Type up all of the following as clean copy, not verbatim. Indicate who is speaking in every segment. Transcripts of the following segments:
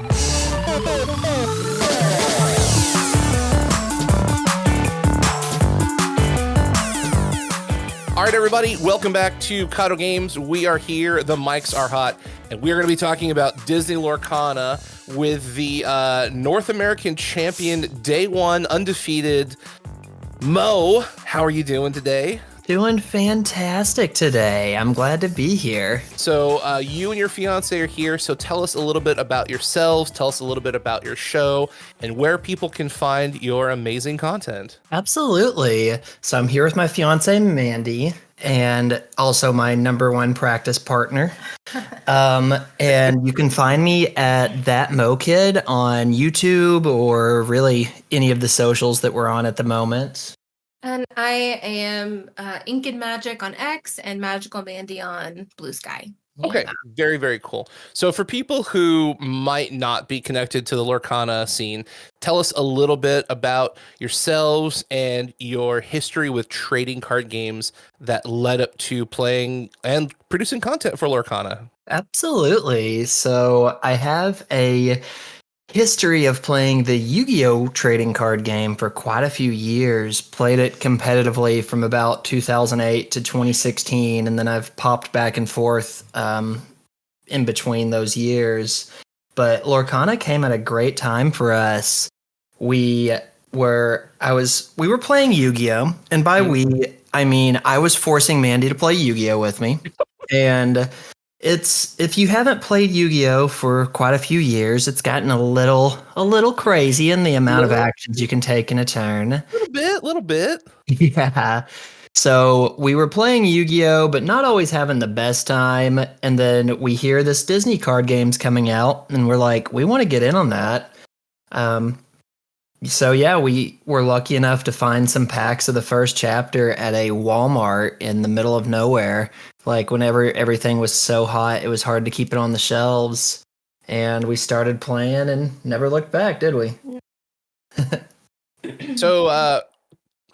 Speaker 1: All right, everybody, welcome back to Kado Games. We are here, the mics are hot, and we're going to be talking about Disney Lorcana with the North American champion, day one, undefeated, Mo. How are you doing today?
Speaker 2: Doing fantastic today. I'm glad to be here.
Speaker 1: So you and your fiance are here, so tell us a little bit about yourselves, tell us a little bit about your show, and where people can find your amazing content.
Speaker 2: Absolutely. So I'm here with my fiance, Mandy, and also my number one practice partner. And you can find me at ThatMoKid on YouTube or really any of the socials that we're on at the moment.
Speaker 3: And I am Ink and Magic on X and Magical Mandy on Blue Sky.
Speaker 1: Okay, very, very cool. So for people who might not be connected to the Lorcana scene, tell us a little bit about yourselves and your history with trading card games that led up to playing and producing content for Lorcana.
Speaker 2: Absolutely. So I have a history of playing the Yu-Gi-Oh! Trading card game for quite a few years. Played it competitively from about 2008 to 2016, and then I've popped back and forth in between those years. But Lorcana came at a great time for us. We were playing Yu-Gi-Oh! And by we, I mean I was forcing Mandy to play Yu-Gi-Oh! With me. And if you haven't played Yu-Gi-Oh! For quite a few years, it's gotten a little crazy in the amount of actions you can take in a turn.
Speaker 1: A little bit.
Speaker 2: Yeah. So we were playing Yu-Gi-Oh! But not always having the best time. And then we hear this Disney card game's coming out, and we're like, we want to get in on that. So yeah, we were lucky enough to find some packs of the first chapter at a Walmart in the middle of nowhere. Like whenever everything was so hot, it was hard to keep it on the shelves. And we started playing and never looked back, did we?
Speaker 1: So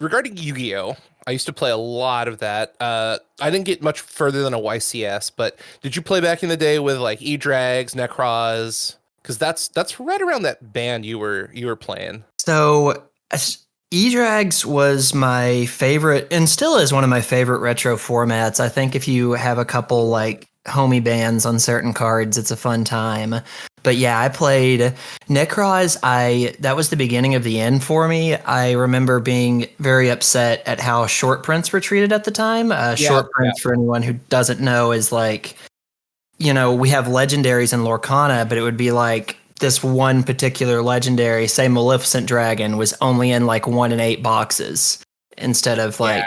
Speaker 1: regarding Yu-Gi-Oh! I used to play a lot of that. I didn't get much further than a YCS, but did you play back in the day with like E-Drags, Necros? Because that's right around that band you were playing.
Speaker 2: So E-Drags was my favorite and still is one of my favorite retro formats. I think if you have a couple like homie bands on certain cards, it's a fun time. But yeah, I played Necros. That was the beginning of the end for me. I remember being very upset at how short prints were treated at the time. Short prints, for anyone who doesn't know, is like, you know, we have legendaries in Lorcana, but it would be like this one particular legendary, say Maleficent Dragon, was only in like 1 in 8 boxes instead of like,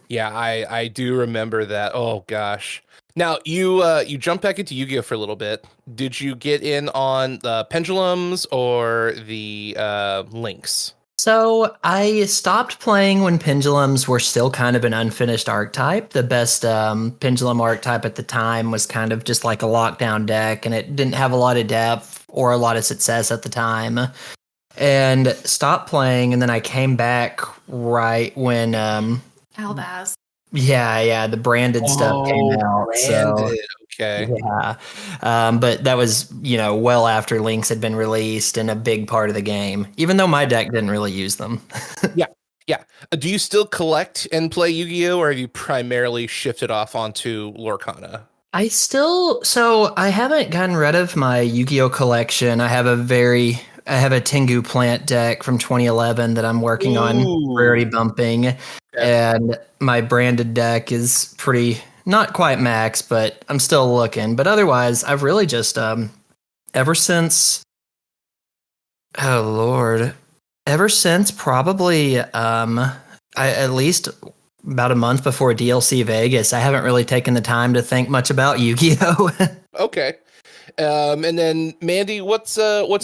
Speaker 1: Yeah, I do remember that. Oh gosh. Now you jumped back into Yu-Gi-Oh! For a little bit. Did you get in on the pendulums or the links?
Speaker 2: So I stopped playing when pendulums were still kind of an unfinished archetype. The best pendulum archetype at the time was kind of just like a lockdown deck, and it didn't have a lot of depth or a lot of success at the time. And stopped playing, and then I came back right when
Speaker 3: Albaz.
Speaker 2: Yeah, the branded stuff came out. So
Speaker 1: okay.
Speaker 2: yeah. But that was, well after links had been released and a big part of the game, even though my deck didn't really use them.
Speaker 1: Yeah. Do you still collect and play Yu-Gi-Oh! Or have you primarily shifted off onto Lorcana?
Speaker 2: I haven't gotten rid of my Yu-Gi-Oh! Collection. I have a Tengu plant deck from 2011 that I'm working on rarity bumping. And my branded deck is not quite max, but I'm still looking. But otherwise, I've really just, ever since probably, at least about a month before DLC Vegas, I haven't really taken the time to think much about Yu-Gi-Oh!
Speaker 1: Okay. And then Mandy, what's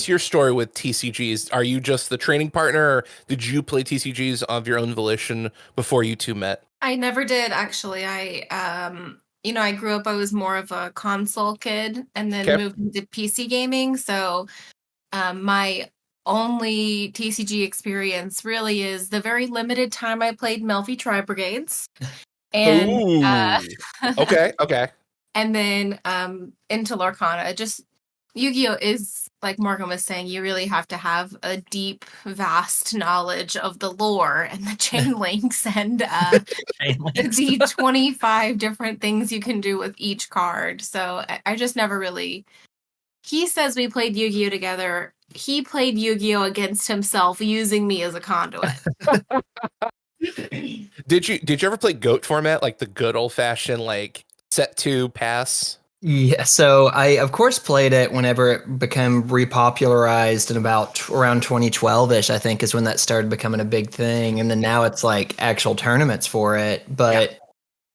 Speaker 1: your story with TCGs? Are you just the training partner, or did you play TCGs of your own volition before you two met?
Speaker 3: I never did, actually. I grew up, I was more of a console kid and then moved into PC gaming. So my only TCG experience really is the very limited time I played Melfi Tri-Brigades. And
Speaker 1: okay.
Speaker 3: and then into Lorcana, just Yu-Gi-Oh is, like Morgan was saying, you really have to have a deep, vast knowledge of the lore and the chain links and the 25 different things you can do with each card. So I just never really. He says we played Yu-Gi-Oh together. He played Yu-Gi-Oh against himself, using me as a conduit.
Speaker 1: Did you ever play GOAT format, like the good old fashioned like set to pass?
Speaker 2: Yeah, so I of course played it whenever it became repopularized in about around 2012ish, I think is when that started becoming a big thing. And then now it's like actual tournaments for it. But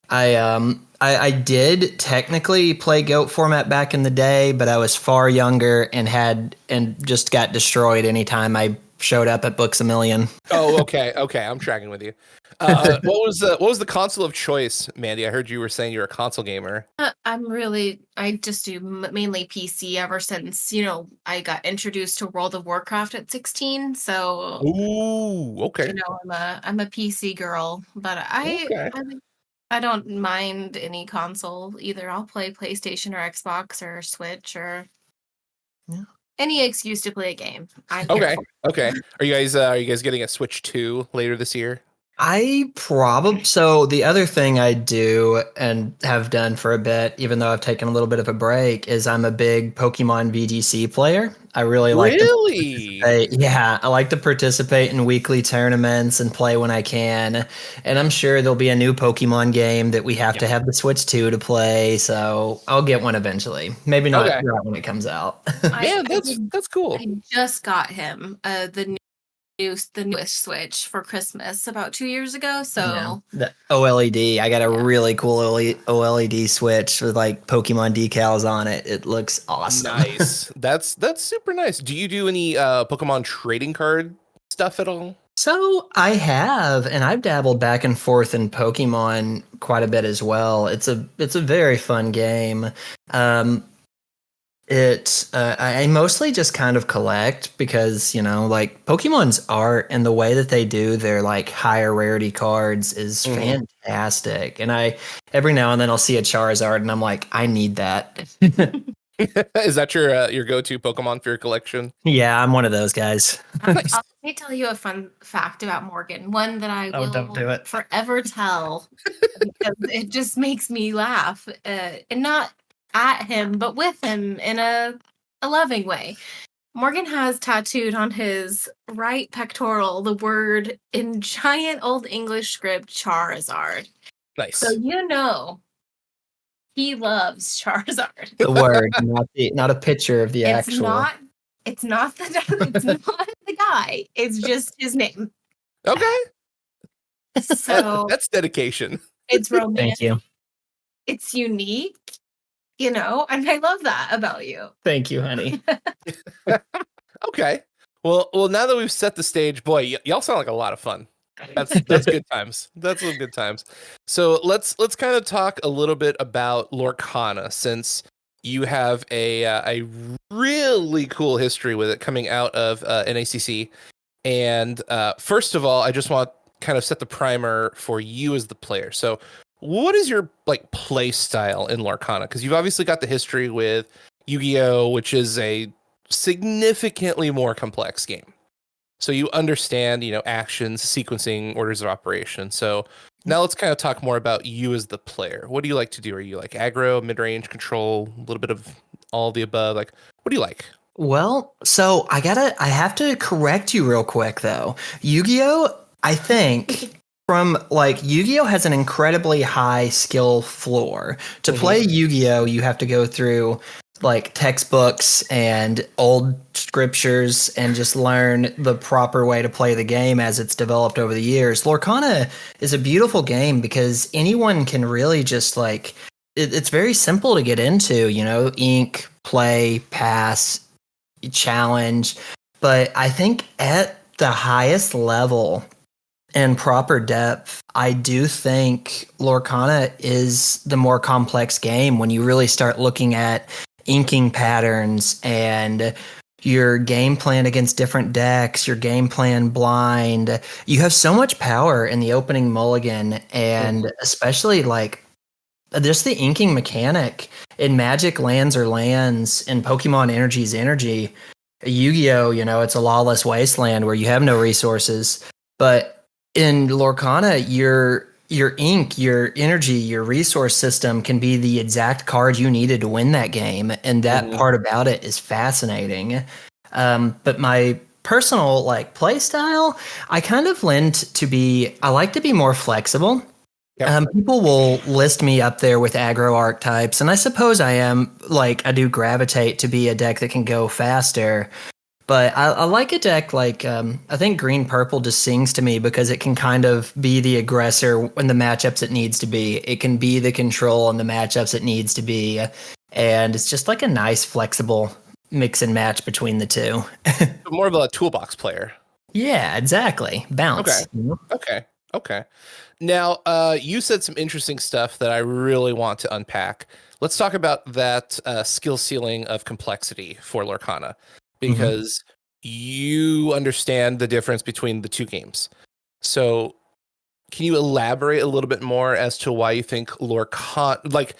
Speaker 2: I did technically play GOAT format back in the day, but I was far younger and just got destroyed anytime I showed up at Books a Million.
Speaker 1: Oh, okay, I'm tracking with you. What was the console of choice, Mandy? I heard you were saying you're a console gamer.
Speaker 3: I just do mainly PC ever since, I got introduced to World of Warcraft at 16. So,
Speaker 1: Ooh, okay.
Speaker 3: I'm a PC girl, but I don't mind any console either. I'll play PlayStation or Xbox or Switch or any excuse to play a game.
Speaker 1: Okay. Are you guys getting a Switch 2 later this year?
Speaker 2: So the other thing I do and have done for a bit, even though I've taken a little bit of a break, is I'm a big Pokemon VGC player. I really like I like to participate in weekly tournaments and play when I can. And I'm sure there'll be a new Pokemon game that we have to have the Switch 2 to play, so I'll get one eventually. Maybe not right when it comes out.
Speaker 1: Yeah, that's cool.
Speaker 3: I just got him the newest Switch for Christmas about 2 years ago. So
Speaker 2: the OLED, I got a really cool OLED Switch with like Pokemon decals on it. It looks awesome.
Speaker 1: Nice. That's super nice. Do you do any Pokemon trading card stuff at all?
Speaker 2: So I have, and I've dabbled back and forth in Pokemon quite a bit as well. It's a very fun game. I mostly just kind of collect because, like Pokemon's art and the way that they do their like higher rarity cards is fantastic. And every now and then I'll see a Charizard and I'm like, I need that.
Speaker 1: Is that your go-to Pokemon for your collection?
Speaker 2: Yeah, I'm one of those guys.
Speaker 3: Let me tell you a fun fact about Morgan. One that I will
Speaker 2: don't do it.
Speaker 3: forever tell because it just makes me laugh. And not at him, but with him in a loving way. Morgan has tattooed on his right pectoral the word in giant old English script Charizard.
Speaker 1: Nice.
Speaker 3: So he loves Charizard.
Speaker 2: The word, not a picture of the actual.
Speaker 3: It's not the guy. It's just his name.
Speaker 1: Okay.
Speaker 3: So
Speaker 1: that's dedication.
Speaker 3: It's romantic.
Speaker 2: Thank you.
Speaker 3: It's unique. And I love that about you.
Speaker 2: Thank you, honey.
Speaker 1: Okay. Well, now that we've set the stage, boy, y'all sound like a lot of fun. That's good times. That's some good times. So let's kind of talk a little bit about Lorcana, since you have a really cool history with it coming out of NACC. And first of all, I just want to kind of set the primer for you as the player. So what is your like play style in Lorcana? Because you've obviously got the history with Yu-Gi-Oh, which is a significantly more complex game. So you understand, actions, sequencing, orders of operation. So now let's kind of talk more about you as the player. What do you like to do? Are you like aggro, mid-range, control, a little bit of all of the above? Like, what do you like?
Speaker 2: Well, so I have to correct you real quick though. Yu-Gi-Oh, I think from like Yu-Gi-Oh has an incredibly high skill floor. To play Yu-Gi-Oh, you have to go through like textbooks and old scriptures and just learn the proper way to play the game as it's developed over the years. Lorcana is a beautiful game because anyone can really just like it's very simple to get into, ink, play, pass, challenge. But I think at the highest level and proper depth, I do think Lorcana is the more complex game when you really start looking at inking patterns and your game plan against different decks, your game plan blind. You have so much power in the opening mulligan, and especially like just the inking mechanic in Magic lands are lands, and Pokemon Energy's energy. Yu-Gi-Oh, it's a lawless wasteland where you have no resources. But in Lorcana, your ink, your energy, your resource system can be the exact card you needed to win that game, and that part about it is fascinating. But my personal play style, I kind of I like to be more flexible.
Speaker 1: Yep.
Speaker 2: People will list me up there with aggro archetypes, and I suppose I do gravitate to be a deck that can go faster. But I like a deck I think green purple just sings to me because it can kind of be the aggressor in the matchups it needs to be. It can be the control in the matchups it needs to be. And it's just like a nice flexible mix and match between the two.
Speaker 1: More of a toolbox player.
Speaker 2: Yeah, exactly. Bounce.
Speaker 1: Okay. Now, you said some interesting stuff that I really want to unpack. Let's talk about that skill ceiling of complexity for Lorcana, because you understand the difference between the two games. So, can you elaborate a little bit more as to why you think Lorcana,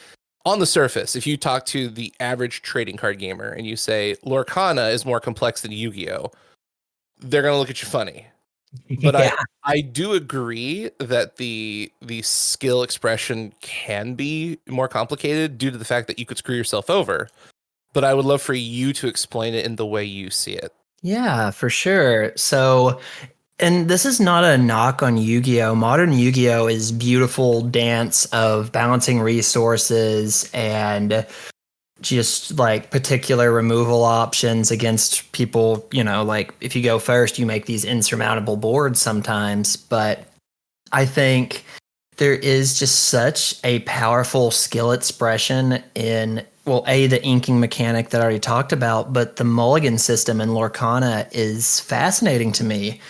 Speaker 1: on the surface, if you talk to the average trading card gamer and you say Lorcana is more complex than Yu-Gi-Oh, they're going to look at you funny. But
Speaker 2: Yeah.
Speaker 1: I do agree that the skill expression can be more complicated due to the fact that you could screw yourself over. But I would love for you to explain it in the way you see it.
Speaker 2: Yeah, for sure. So, and this is not a knock on Yu-Gi-Oh! Modern Yu-Gi-Oh! Is beautiful dance of balancing resources and just particular removal options against people, if you go first, you make these insurmountable boards sometimes. But I think there is just such a powerful skill expression in, well, the inking mechanic that I already talked about, but the mulligan system in Lorcana is fascinating to me.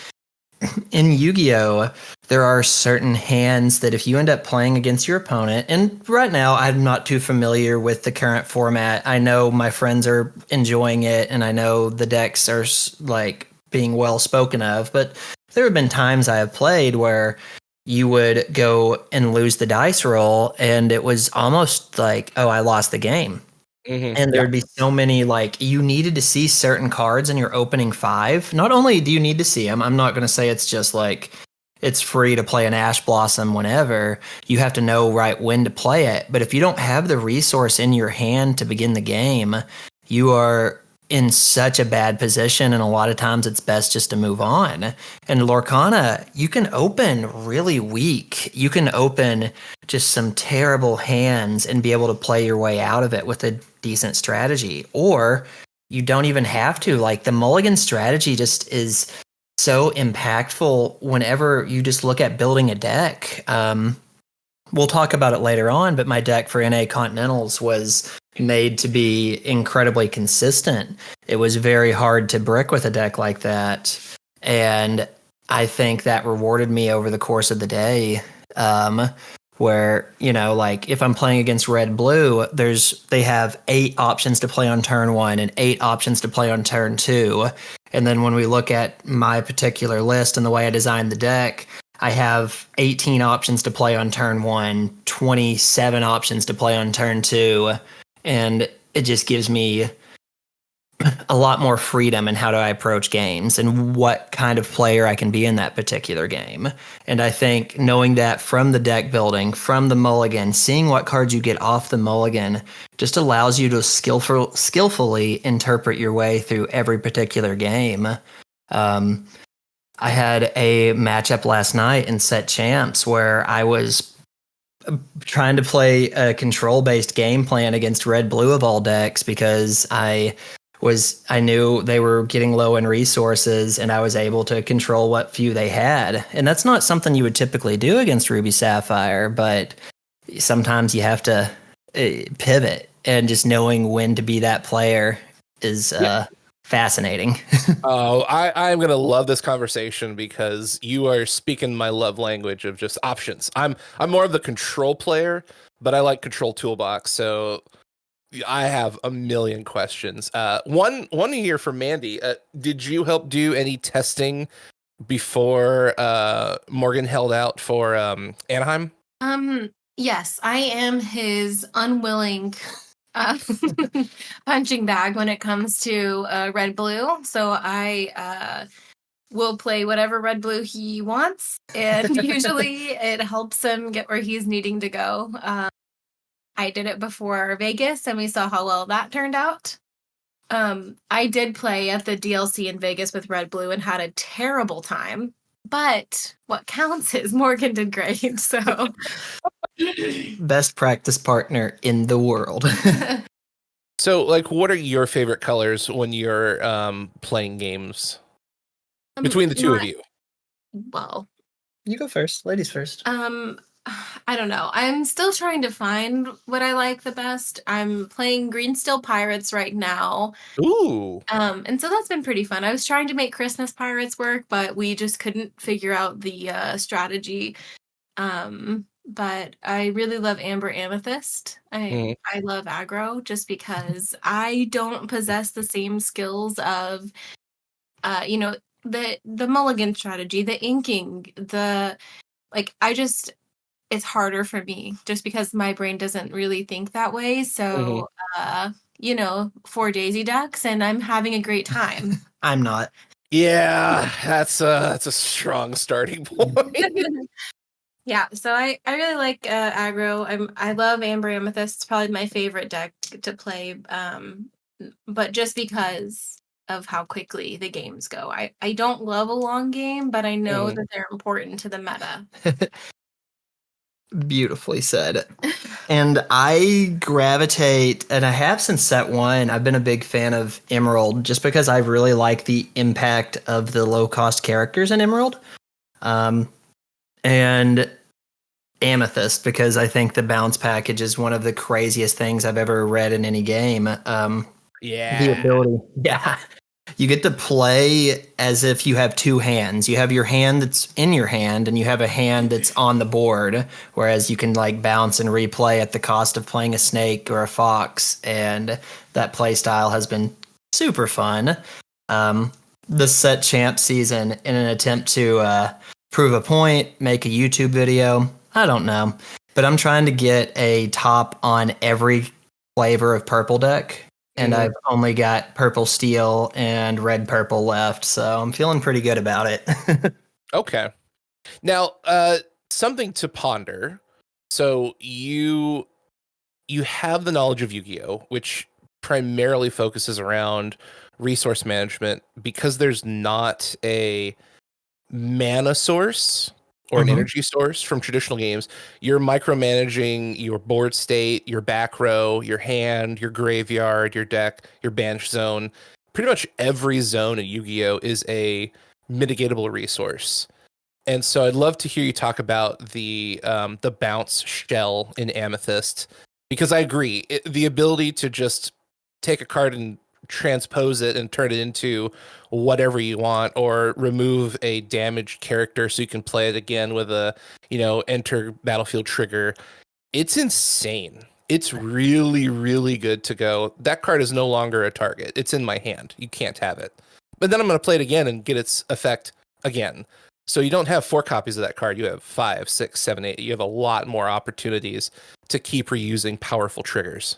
Speaker 2: In Yu-Gi-Oh, there are certain hands that if you end up playing against your opponent, and right now I'm not too familiar with the current format. I know my friends are enjoying it, and I know the decks are being well spoken of, but there have been times I have played where you would go and lose the dice roll, and it was almost like, oh, I lost the game. And there'd be so many, you needed to see certain cards in your opening 5. Not only do you need to see them, I'm not going to say it's just it's free to play an Ash Blossom whenever. You have to know right when to play it. But if you don't have the resource in your hand to begin the game, you are in such a bad position, and a lot of times it's best just to move on. And Lorcana, you can open really weak. You can open just some terrible hands and be able to play your way out of it with a decent strategy. Or you don't even have to. The mulligan strategy just is so impactful whenever you just look at building a deck. We'll talk about it later on, but my deck for NA Continentals was made to be incredibly consistent. It was very hard to brick with a deck like that. And I think that rewarded me over the course of the day. Where, if I'm playing against red blue, they have 8 options to play on turn 1 and 8 options to play on turn 2. And then when we look at my particular list and the way I designed the deck, I have 18 options to play on turn 1, 27 options to play on turn 2, and it just gives me a lot more freedom in how do I approach games and what kind of player I can be in that particular game. And I think knowing that from the deck building, from the mulligan, seeing what cards you get off the mulligan just allows you to skillfully interpret your way through every particular game. I had a matchup last night in Set Champs where I was trying to play a control-based game plan against red-blue of all decks because I knew they were getting low in resources, and I was able to control what few they had. And that's not something you would typically do against Ruby Sapphire, but sometimes you have to pivot, and just knowing when to be that player is fascinating.
Speaker 1: Oh, I'm gonna love this conversation because you are speaking my love language of just options. I'm more of the control player, but I like control toolbox. So I have a million questions. One here for Mandy. Did you help do any testing before Morgan held out for Anaheim?
Speaker 3: Yes, I am his unwilling uh, punching bag when it comes to red blue. So I will play whatever red blue he wants, and usually it helps him get where he's needing to go. I did it before Vegas, and we saw how well that turned out. I did play at the DLC in Vegas with red blue and had a terrible time. But what counts is Morgan did great. So
Speaker 2: Best practice partner in the world.
Speaker 1: So, like, what are your favorite colors when you're playing games between the two of you?
Speaker 3: Well,
Speaker 2: You go first. Ladies first.
Speaker 3: I don't know. I'm still trying to find what I like the best. I'm playing Green Steel Pirates right now.
Speaker 1: Ooh.
Speaker 3: And so that's been pretty fun. I was trying to make Christmas Pirates work, but we just couldn't figure out the strategy. But I really love Amber Amethyst. I love aggro just because I don't possess the same skills of you know, the mulligan strategy, the inking, the like I just it's harder for me just because my brain doesn't really think that way. So, four Daisy Ducks and I'm having a great time.
Speaker 2: I'm not.
Speaker 1: Yeah, that's a strong starting point.
Speaker 3: Yeah, so I really like aggro. I love Amber Amethyst. It's probably my favorite deck to play. But just because of how quickly the games go. I don't love a long game, but I know that they're important to the meta.
Speaker 2: Beautifully said. And I gravitate, and I have since set one, I've been a big fan of Emerald just because I really like the impact of the low cost characters in Emerald. And Amethyst because I think the bounce package is one of the craziest things I've ever read in any game. The ability. Yeah. You get to play as if you have two hands. You have your hand that's in your hand, and you have a hand that's on the board, whereas you can like bounce and replay at the cost of playing a snake or a fox. And that play style has been super fun. The set champ season in an attempt to prove a point, make a YouTube video. I don't know. But I'm trying to get a top on every flavor of purple deck. And I've only got purple steel and red purple left, so I'm feeling pretty good about it.
Speaker 1: Okay. Now, something to ponder. So you have the knowledge of Yu-Gi-Oh, which primarily focuses around resource management because there's not a mana source or an energy source from traditional games. You're micromanaging your board state, your back row, your hand, your graveyard, your deck, your bench zone. Pretty much every zone in Yu-Gi-Oh is a mitigatable resource. And so I'd love to hear you talk about the bounce shell in Amethyst, because I agree, the ability to just take a card and transpose it and turn it into whatever you want, or remove a damaged character so you can play it again with a enter battlefield trigger. It's insane. It's really, really good to go. That card is no longer a target. It's in my hand. You can't have it. But then I'm going to play it again and get its effect again. So you don't have 4 copies of that card. You have 5, 6, 7, 8. You have a lot more opportunities to keep reusing powerful triggers.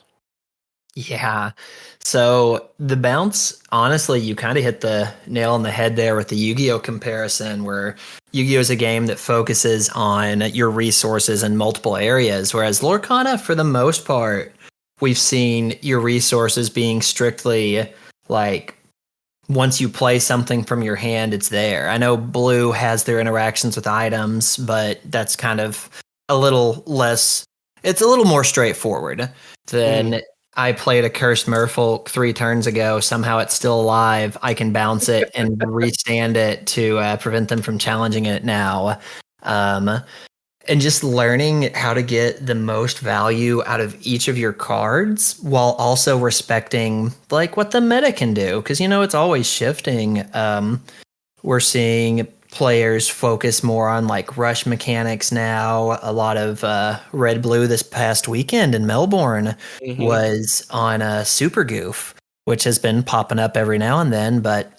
Speaker 2: Yeah. So the bounce, honestly, you kind of hit the nail on the head there with the Yu-Gi-Oh comparison, where Yu-Gi-Oh is a game that focuses on your resources in multiple areas, whereas Lorcana, for the most part, we've seen your resources being strictly like once you play something from your hand, it's there. I know Blue has their interactions with items, but that's kind of a little less, it's a little more straightforward than I played a Cursed Merfolk 3 turns ago. Somehow it's still alive. I can bounce it and restand it to prevent them from challenging it now. And just learning how to get the most value out of each of your cards while also respecting like what the meta can do. Because, it's always shifting. We're seeing players focus more on like rush mechanics now. A lot of red blue this past weekend in Melbourne was on a super goof, which has been popping up every now and then. But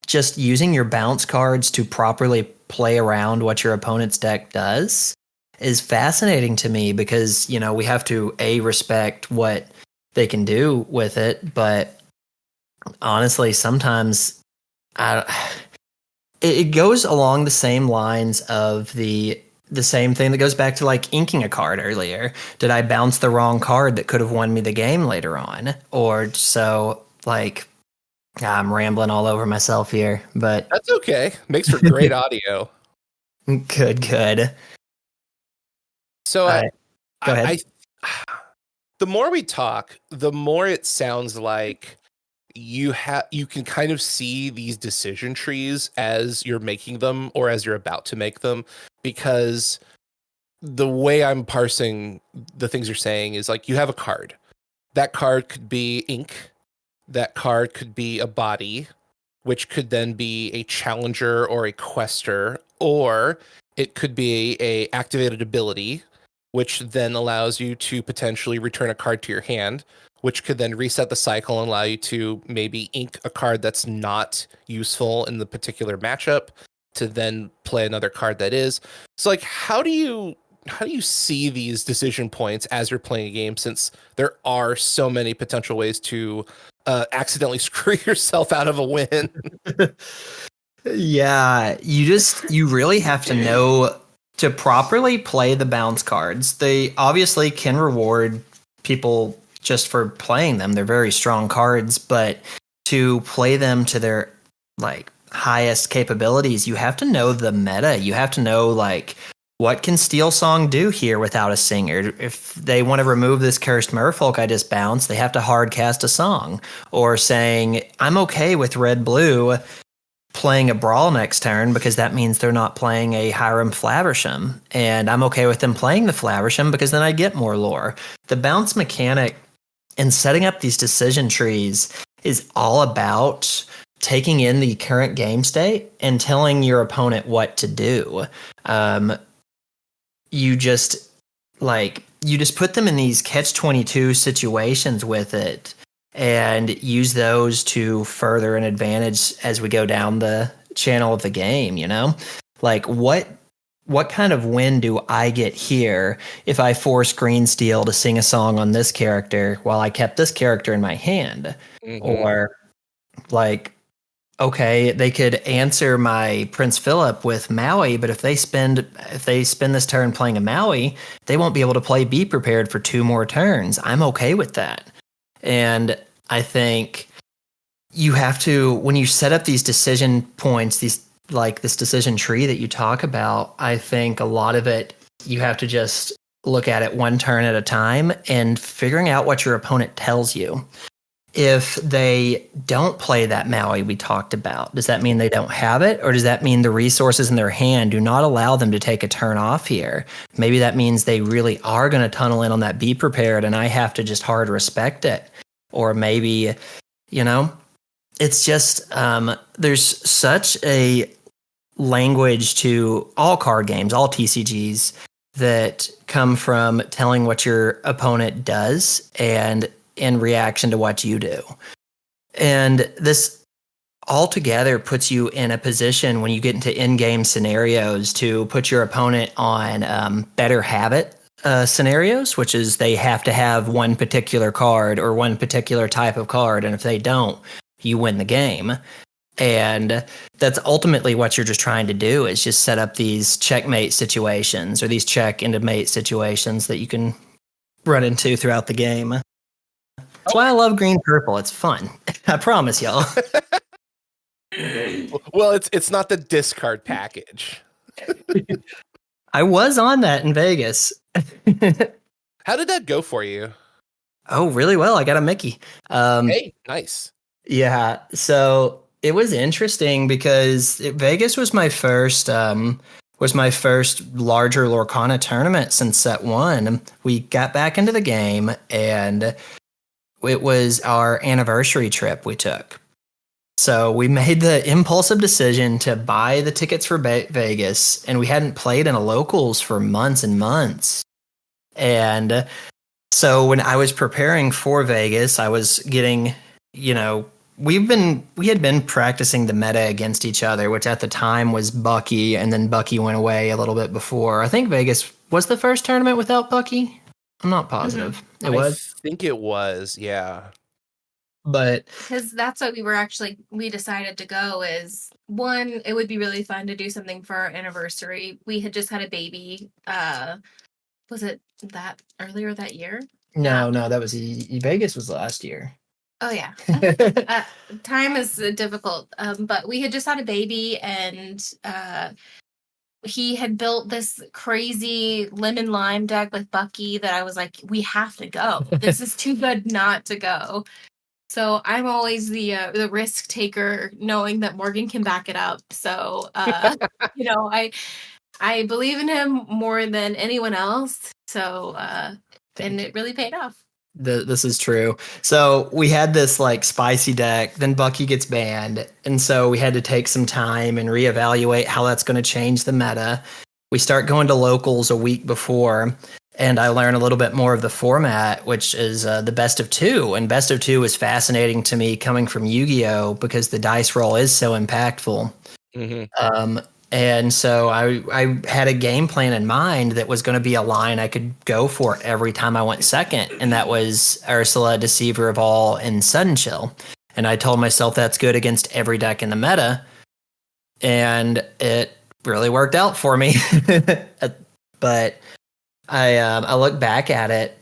Speaker 2: just using your bounce cards to properly play around what your opponent's deck does is fascinating to me because, we have to respect what they can do with it, but honestly, sometimes it goes along the same lines of the same thing that goes back to like inking a card earlier. Did I bounce the wrong card that could have won me the game later on? Or so like I'm rambling all over myself here, but
Speaker 1: that's okay. Makes for great audio.
Speaker 2: Good.
Speaker 1: So
Speaker 2: go ahead.
Speaker 1: The more we talk, the more it sounds like you can kind of see these decision trees as you're making them or as you're about to make them, because the way I'm parsing the things you're saying is like you have a card. That card could be ink. That card could be a body, which could then be a challenger or a quester, or it could be a activated ability, which then allows you to potentially return a card to your hand, which could then reset the cycle and allow you to maybe ink a card that's not useful in the particular matchup to then play another card that is. So like how do you see these decision points as you're playing a game, since there are so many potential ways to accidentally screw yourself out of a win?
Speaker 2: Yeah, you really have to know to properly play the bounce cards. They obviously can reward people just for playing them. They're very strong cards, but to play them to their like highest capabilities, you have to know the meta. You have to know like what can Steel Song do here without a singer? If they want to remove this cursed merfolk I just bounced, they have to hard cast a song. Or saying, I'm okay with red blue playing a brawl next turn because that means they're not playing a Hiram Flaversham. And I'm okay with them playing the Flaversham because then I get more lore. The bounce mechanic and setting up these decision trees is all about taking in the current game state and telling your opponent what to do. You just put them in these catch-22 situations with it and use those to further an advantage as we go down the channel of the game, Like what kind of win do I get here if I force Green Steel to sing a song on this character while I kept this character in my hand? Mm-hmm. Or like, okay, they could answer my Prince Philip with Maui, but if they spend this turn playing a Maui, they won't be able to play Be Prepared for 2 more turns. I'm okay with that. And I think you have to, when you set up these decision points, this decision tree that you talk about, I think a lot of it, you have to just look at it one turn at a time and figuring out what your opponent tells you. If they don't play that Maui we talked about, does that mean they don't have it? Or does that mean the resources in their hand do not allow them to take a turn off here? Maybe that means they really are going to tunnel in on that Be Prepared and I have to just hard respect it. Or maybe, it's just, there's such a language to all card games, all TCGs that come from telling what your opponent does and in reaction to what you do. And this altogether puts you in a position when you get into in-game scenarios to put your opponent on better habit scenarios, which is they have to have one particular card or one particular type of card, and if they don't, you win the game. And that's ultimately what you're just trying to do, is just set up these checkmate situations or these check into mate situations that you can run into throughout the game. That's why I love green purple. It's fun. I promise y'all.
Speaker 1: Well, it's not the discard package.
Speaker 2: I was on that in Vegas.
Speaker 1: How did that go for you?
Speaker 2: Oh, really well. I got a Mickey.
Speaker 1: Hey, nice.
Speaker 2: Yeah. So it was interesting because Vegas was my first larger Lorcana tournament since set 1. We got back into the game and it was our anniversary trip we took. So we made the impulsive decision to buy the tickets for Vegas, and we hadn't played in a locals for months and months. And so when I was preparing for Vegas, I was getting, we had been practicing the meta against each other, which at the time was Bucky, and then Bucky went away a little bit before. I think Vegas was the first tournament without Bucky. I'm not positive.
Speaker 3: Mm-hmm.
Speaker 2: It was.
Speaker 1: I think it was, yeah.
Speaker 2: But
Speaker 3: because that's what we decided to go is one, it would be really fun to do something for our anniversary. We had just had a baby. Was it that earlier that year?
Speaker 2: no, that was Vegas was last year.
Speaker 3: Oh yeah. Time is difficult. But we had just had a baby, and he had built this crazy lemon lime deck with Bucky that I was like, we have to go. This is too good not to go. So I'm always the risk taker, knowing that Morgan can back it up. So you know, I believe in him more than anyone else. So and it really paid off.
Speaker 2: This is true. So we had this like spicy deck, then Bucky gets banned, and so we had to take some time and reevaluate how that's going to change the meta. We start going to locals a week before, and I learn a little bit more of the format, which is the best of two. And best of two is fascinating to me coming from Yu-Gi-Oh! Because the dice roll is so impactful. Mm-hmm. And so I had a game plan in mind that was going to be a line I could go for every time I went second, and that was Ursula, Deceiver of All, and Sudden Chill. And I told myself that's good against every deck in the meta, and it really worked out for me. But I look back at it,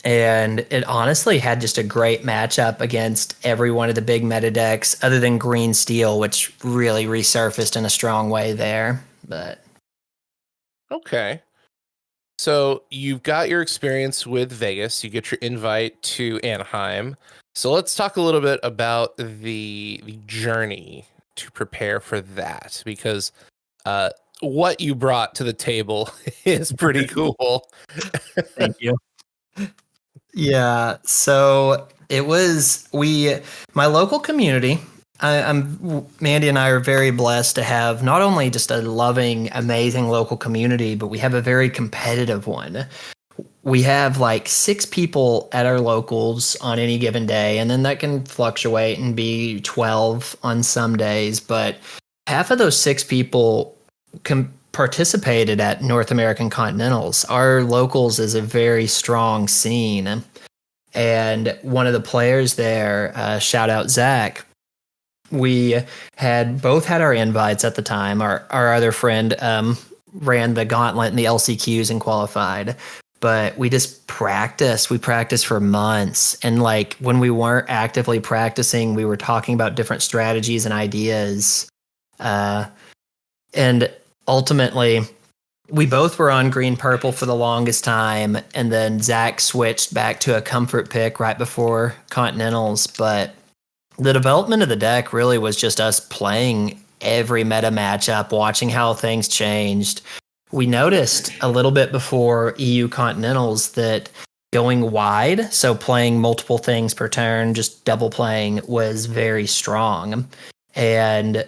Speaker 2: and it honestly had just a great matchup against every one of the big meta decks, other than Green Steel, which really resurfaced in a strong way there. But
Speaker 1: okay, so you've got your experience with Vegas. You get your invite to Anaheim. So let's talk a little bit about the journey to prepare for that, because what you brought to the table is pretty cool.
Speaker 2: Thank you. Yeah, so it was my local community. Mandy and I are very blessed to have not only just a loving, amazing local community, but we have a very competitive one. We have like 6 people at our locals on any given day, and then that can fluctuate and be 12 on some days. But half of those 6 people participated at North American Continentals. Our locals is a very strong scene. And one of the players there, shout out Zach, we had both had our invites at the time. Our other friend ran the gauntlet and the LCQs and qualified. But we just practiced. We practiced for months. And like when we weren't actively practicing, we were talking about different strategies and ideas. And ultimately, we both were on green purple for the longest time, and then Zach switched back to a comfort pick right before Continentals. But the development of the deck really was just us playing every meta matchup, watching how things changed. We noticed a little bit before EU Continentals that going wide, so playing multiple things per turn, just double playing, was very strong. And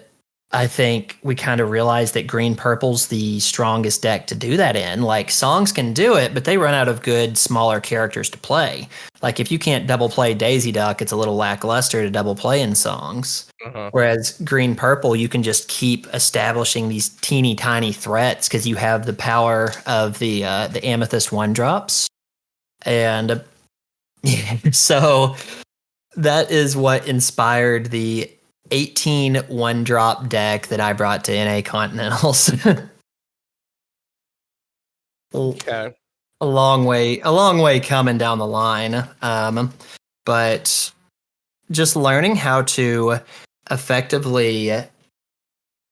Speaker 2: I think we kind of realized that green purple's the strongest deck to do that in. Like, songs can do it, but they run out of good, smaller characters to play. Like, if you can't double play Daisy Duck, it's a little lackluster to double play in songs. Whereas green purple, you can just keep establishing these teeny tiny threats because you have the power of the amethyst 1-drops. And so that is what inspired the 18 1-drop deck that I brought to NA Continentals.
Speaker 1: Okay.
Speaker 2: A long way coming down the line. But just learning how to effectively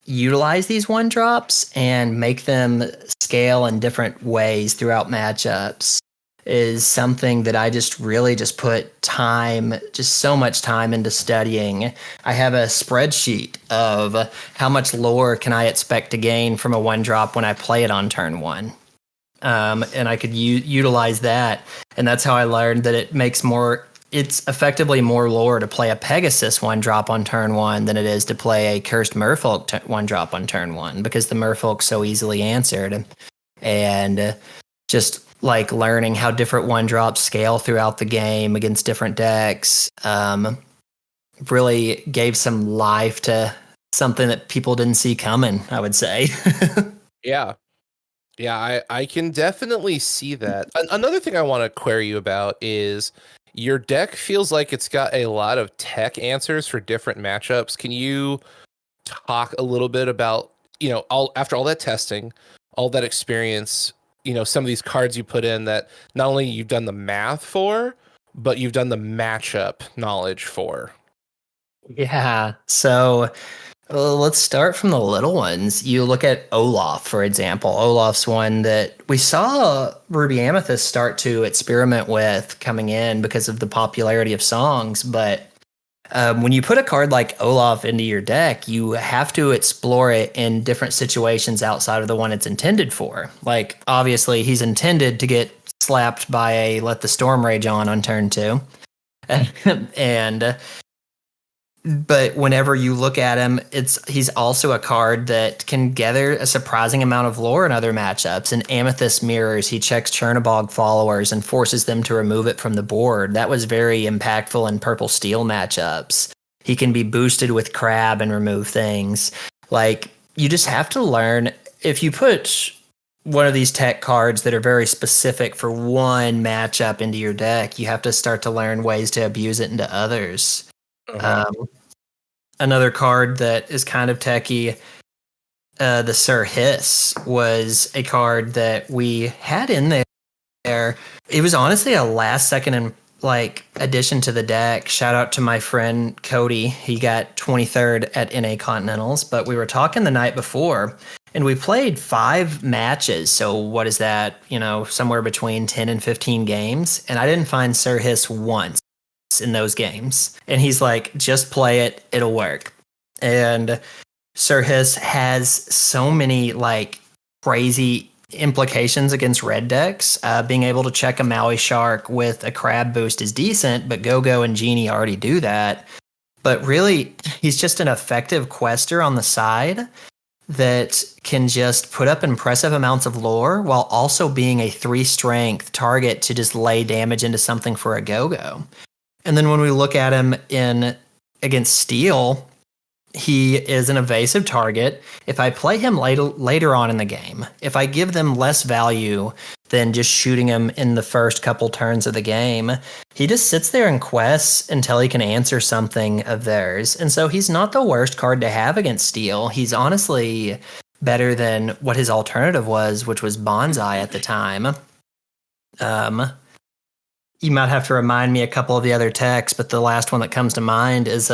Speaker 2: utilize these 1-drops and make them scale in different ways throughout matchups is something that I just really just put time, just so much time into studying. I have a spreadsheet of how much lore can I expect to gain from a 1-drop when I play it on turn 1. And I could utilize that. And that's how I learned that it's effectively more lore to play a Pegasus 1-drop on turn 1 than it is to play a Cursed Merfolk 1-drop on turn 1, because the Merfolk's so easily answered. And just like learning how different 1-drops scale throughout the game against different decks really gave some life to something that people didn't see coming, I would say.
Speaker 1: Yeah. Yeah, I can definitely see that. Another thing I want to query you about is your deck feels like it's got a lot of tech answers for different matchups. Can you talk a little bit about, after all that testing, all that experience, some of these cards you put in that not only you've done the math for, but you've done the matchup knowledge for?
Speaker 2: Yeah. So let's start from the little ones. You look at Olaf, for example. Olaf's one that we saw Ruby Amethyst start to experiment with coming in because of the popularity of songs. But when you put a card like Olaf into your deck, you have to explore it in different situations outside of the one it's intended for. Like, obviously, he's intended to get slapped by a Let the Storm Rage on turn 2. and But whenever you look at him, he's also a card that can gather a surprising amount of lore in other matchups. In Amethyst Mirrors, he checks Chernobog followers and forces them to remove it from the board. That was very impactful in Purple Steel matchups. He can be boosted with Crab and remove things. Like, you just have to learn. If you put one of these tech cards that are very specific for one matchup into your deck, you have to start to learn ways to abuse it into others. Another card that is kind of techy, the Sir Hiss, was a card that we had in there. It was honestly a last second addition to the deck. Shout out to my friend Cody. He got 23rd at NA Continentals, but we were talking the night before and we played 5 matches. So what is that? Somewhere between 10 and 15 games. And I didn't find Sir Hiss once in those games. And he's like, just play it, it'll work. And Sir Hiss has so many crazy implications against red decks. Being able to check a Maui Shark with a Crab boost is decent, but Go-Go and Genie already do that. But really, he's just an effective quester on the side that can just put up impressive amounts of lore while also being a 3 strength target to just lay damage into something for a Go-Go. And then when we look at him against Steel, he is an evasive target. If I play him later on in the game, if I give them less value than just shooting him in the first couple turns of the game, he just sits there and quests until he can answer something of theirs. And so he's not the worst card to have against Steel. He's honestly better than what his alternative was, which was Bonsai at the time. You might have to remind me a couple of the other techs, but the last one that comes to mind is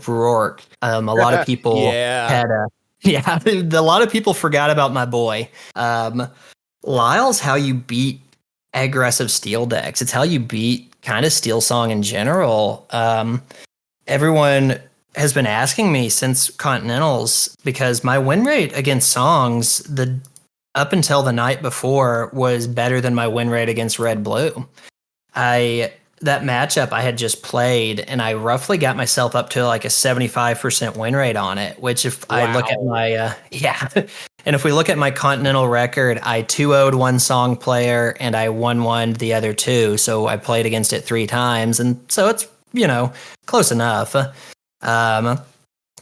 Speaker 2: Rourke. A lot of people had a lot of people forgot about my boy. Lyle's how you beat aggressive Steel decks. It's how you beat kind of Steel Song in general. Everyone has been asking me since Continentals because my win rate against Songs up until the night before was better than my win rate against Red Blue. That matchup I had just played, and I roughly got myself up to a 75% win rate on it, which I look at my, and if we look at my Continental record, I 2-0'd one Song player and I 1-1'd the other 2. So I played against it 3 times. And so it's, close enough, to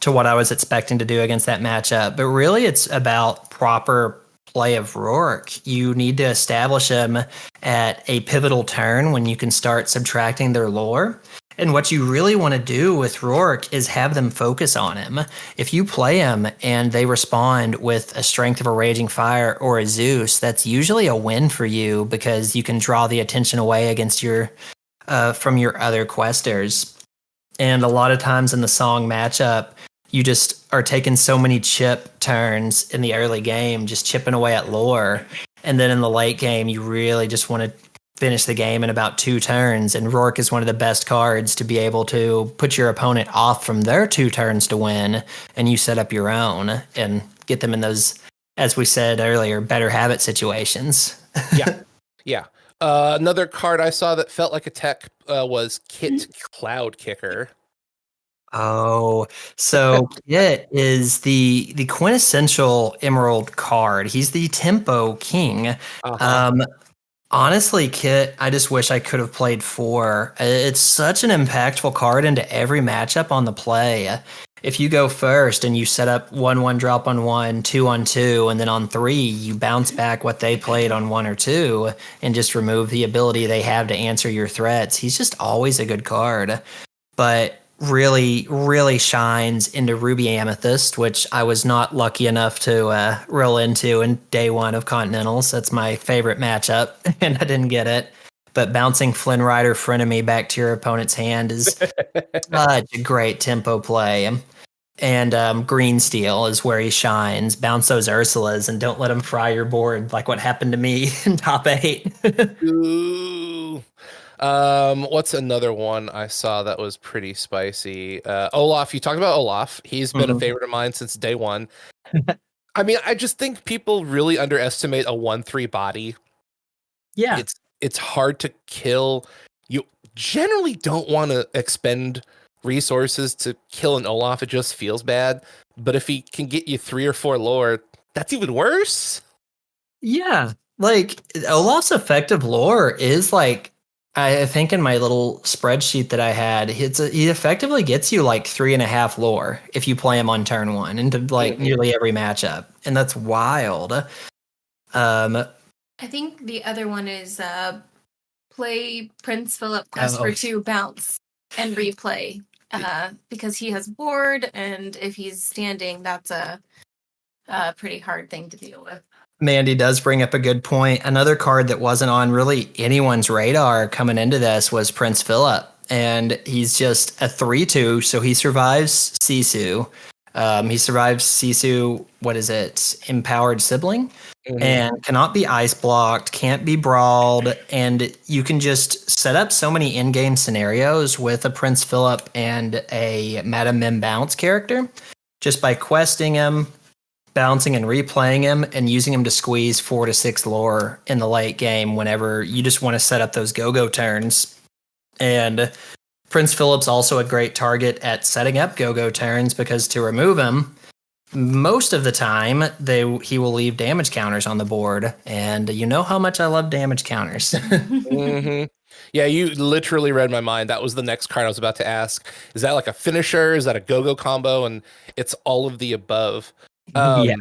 Speaker 2: what I was expecting to do against that matchup. But really it's about proper play of Rourke. You need to establish him at a pivotal turn when you can start subtracting their lore. And what you really want to do with Rourke is have them focus on him. If you play him and they respond with a Strength of a Raging Fire or a Zeus, that's usually a win for you because you can draw the attention away against from your other questers. And a lot of times in the Song matchup, you just are taking so many chip turns in the early game, just chipping away at lore. And then in the late game, you really just want to finish the game in about 2 turns. And Rourke is one of the best cards to be able to put your opponent off from their 2 turns to win. And you set up your own and get them in those, as we said earlier, better habit situations.
Speaker 1: Yeah. Another card I saw that felt like a tech was Kit Cloud Kicker.
Speaker 2: Oh, so Kit is the quintessential Emerald card. He's the tempo king. Honestly, Kit, I just wish I could have played 4. It's such an impactful card into every matchup on the play. If you go first and you set up 1-1 drop on 1, 2 on 2, and then on 3, you bounce back what they played on 1 or 2 and just remove the ability they have to answer your threats, he's just always a good card. But really, really shines into Ruby Amethyst, which I was not lucky enough to roll into in day 1 of Continentals. That's my favorite matchup, and I didn't get it. But bouncing Flynn Rider Frenemy back to your opponent's hand is such a great tempo play. And Green Steel is where he shines. Bounce those Ursulas and don't let them fry your board like what happened to me in top 8.
Speaker 1: Ooh. What's another one I saw that was pretty spicy? Olaf, you talked about Olaf. He's been a favorite of mine since day 1. I mean, I just think people really underestimate a 1/3 body.
Speaker 2: Yeah.
Speaker 1: It's hard to kill. You generally don't want to expend resources to kill an Olaf. It just feels bad. But if he can get you 3 or 4 lore, that's even worse.
Speaker 2: Yeah. Like Olaf's effective lore is like, I think in my little spreadsheet that I had, he effectively gets you like 3.5 lore if you play him on turn 1 into like nearly every matchup, and that's wild.
Speaker 3: I think the other one is play Prince Philip Quest for 2, bounce and replay because he has board, and if he's standing, that's a pretty hard thing to deal with.
Speaker 2: Mandy does bring up a good point. Another card that wasn't on really anyone's radar coming into this was Prince Philip, and he's just a 3/2, so he survives Sisu. He survives Sisu, what is it, Empowered Sibling, and cannot be ice blocked, can't be brawled, and you can just set up so many in-game scenarios with a Prince Philip and a Madame Mim bounce character just by questing him, bouncing and replaying him, and using him to squeeze 4 to 6 lore in the late game whenever you just want to set up those go-go turns. And Prince Philip's also a great target at setting up go-go turns because to remove him, most of the time he will leave damage counters on the board, and you know how much I love damage counters.
Speaker 1: Yeah, you literally read my mind. That was the next card I was about to ask. Is that like a finisher? Is that a go-go combo? And it's all of the above.
Speaker 2: Yeah.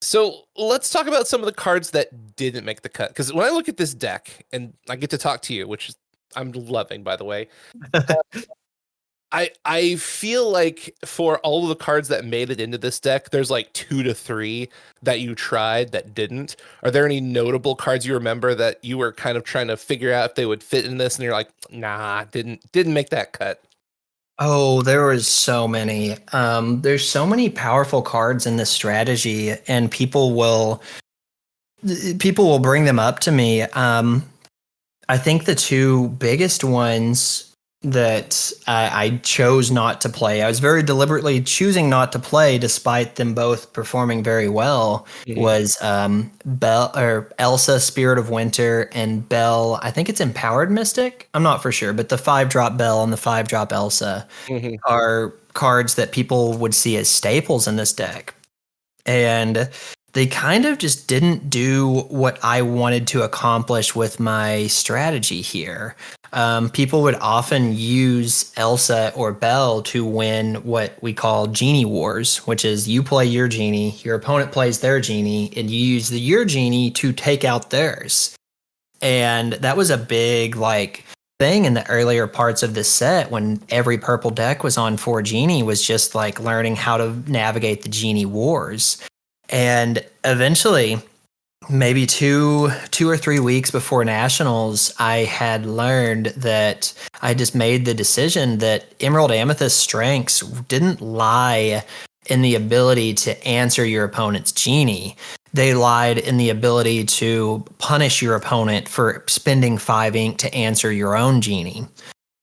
Speaker 1: So let's talk about some of the cards that didn't make the cut. Because when I look at this deck, and I get to talk to you, which I'm loving, by the way, I feel like for all of the cards that made it into this deck, there's like 2 to 3 that you tried that didn't. Are there any notable cards you remember that you were kind of trying to figure out if they would fit in this, and you're like, nah, didn't make that cut?
Speaker 2: Oh, there was so many. There's so many powerful cards in this strategy, and people will bring them up to me. I think the 2 biggest ones that I chose not to play, I was very deliberately choosing not to play despite them both performing very well, was Elsa Spirit of Winter and Belle, I think it's Empowered Mystic, I'm not for sure, but the 5-drop Belle and the 5-drop Elsa are cards that people would see as staples in this deck, and they kind of just didn't do what I wanted to accomplish with my strategy here. People would often use Elsa or Belle to win what we call Genie Wars, which is you play your Genie, your opponent plays their Genie, and you use your Genie to take out theirs. And that was a big thing in the earlier parts of this set when every purple deck was on 4 Genie, was just like learning how to navigate the Genie Wars. And eventually, maybe 2 or 3 weeks before Nationals, I had learned that I just made the decision that Emerald Amethyst's strengths didn't lie in the ability to answer your opponent's Genie. They lied in the ability to punish your opponent for spending 5 ink to answer your own Genie.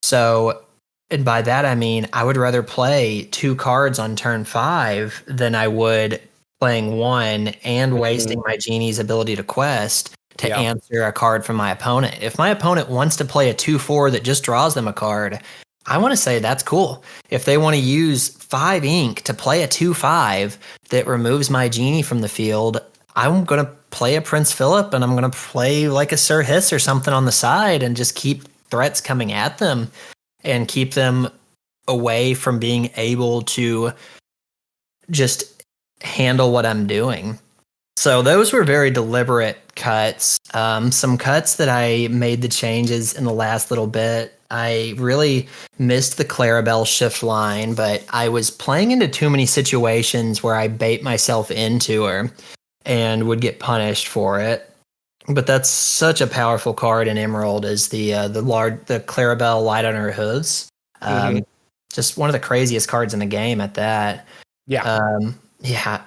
Speaker 2: So, and by that I mean I would rather play 2 cards on turn 5 than I would playing 1 and wasting my Genie's ability to quest to answer a card from my opponent. If my opponent wants to play a 2/4 that just draws them a card, I want to say that's cool. If they want to use 5 ink to play a 2/5 that removes my Genie from the field, I'm going to play a Prince Philip and I'm going to play like a Sir Hiss or something on the side and just keep threats coming at them and keep them away from being able to just handle what I'm doing. So those were very deliberate cuts. Some cuts that I made the changes in the last little bit. I really missed the Clarabelle shift line, but I was playing into too many situations where I bait myself into her and would get punished for it. But that's such a powerful card in Emerald is the Clarabelle Light on Her Hooves. Just one of the craziest cards in the game at that. Yeah.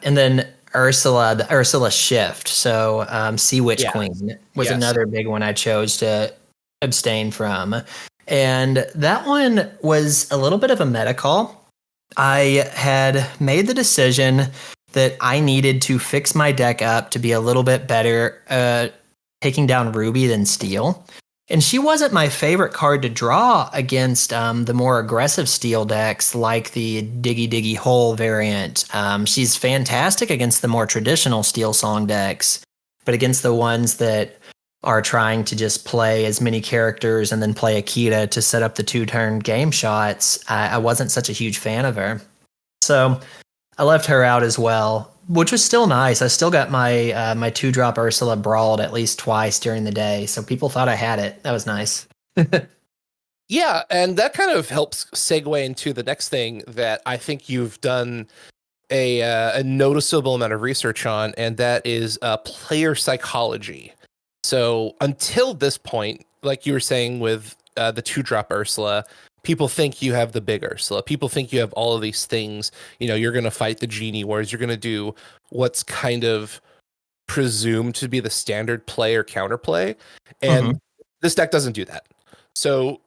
Speaker 2: And then the Ursula Shift. So Sea Witch Queen was another big one I chose to abstain from. And that one was a little bit of a meta call. I had made the decision that I needed to fix my deck up to be a little bit better taking down Ruby than Steel. And she wasn't my favorite card to draw against the more aggressive Steel decks like the Diggy Diggy Hole variant. She's fantastic against the more traditional Steel Song decks, but against the ones that are trying to just play as many characters and then play Akita to set up the 2-turn game shots, I wasn't such a huge fan of her. So I left her out as well, which was still nice. I still got my my 2-drop Ursula brawled at least twice during the day, so people thought I had it. That was nice.
Speaker 1: Yeah, and that kind of helps segue into the next thing that I think you've done a noticeable amount of research on, and that is player psychology. So until this point, like you were saying with the 2-drop Ursula, people think you have the big Ursula. People think you have all of these things. You know, you're going to fight the Genie Wars. You're going to do what's kind of presumed to be the standard play or counterplay. And this deck doesn't do that. So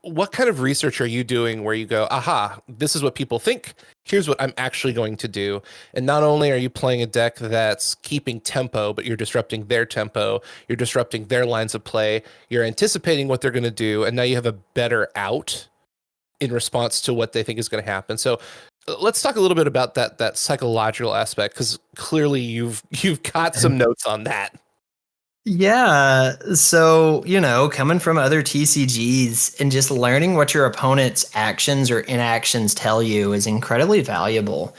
Speaker 1: what kind of research are you doing where you go, aha, this is what people think. Here's what I'm actually going to do. And not only are you playing a deck that's keeping tempo, but you're disrupting their tempo. You're disrupting their lines of play. You're anticipating what they're going to do. And now you have a better out in response to what they think is going to happen. So let's talk a little bit about that psychological aspect, because clearly you've got some notes on that.
Speaker 2: Yeah, so, coming from other TCGs and just learning what your opponent's actions or inactions tell you is incredibly valuable.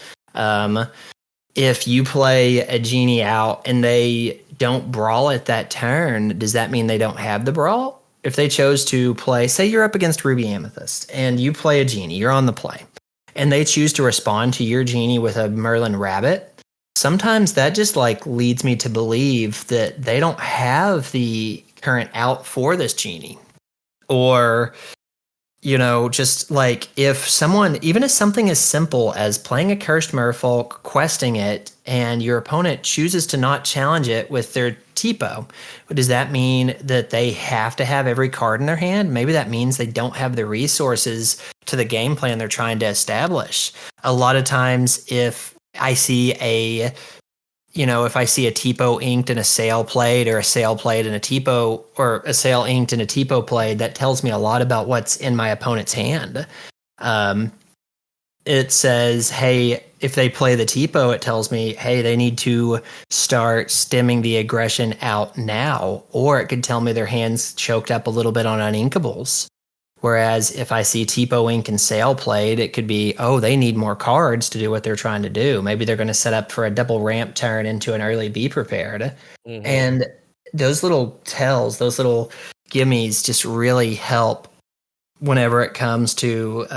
Speaker 2: If you play a Genie out and they don't brawl at that turn, does that mean they don't have the brawl? If they chose to play, say you're up against Ruby Amethyst and you play a Genie, you're on the play, and they choose to respond to your Genie with a Merlin Rabbit, sometimes that just leads me to believe that they don't have the current out for this Genie. Or, just if someone, even if something as simple as playing a Cursed Merfolk, questing it, and your opponent chooses to not challenge it with their Tipo, does that mean that they have to have every card in their hand? Maybe that means they don't have the resources to the game plan they're trying to establish. A lot of times, if I see a Tipo inked and a Sail played, or a Sail played and a Tipo, or a Sail inked and a Tipo played, that tells me a lot about what's in my opponent's hand. It says, hey, if they play the Tipo, it tells me, hey, they need to start stemming the aggression out now. Or it could tell me their hand's choked up a little bit on uninkables. Whereas if I see Tipo Ink and Sail played, it could be, oh, they need more cards to do what they're trying to do. Maybe they're going to set up for a double ramp turn into an early Be Prepared. And those little tells, those little gimmies just really help whenever it comes to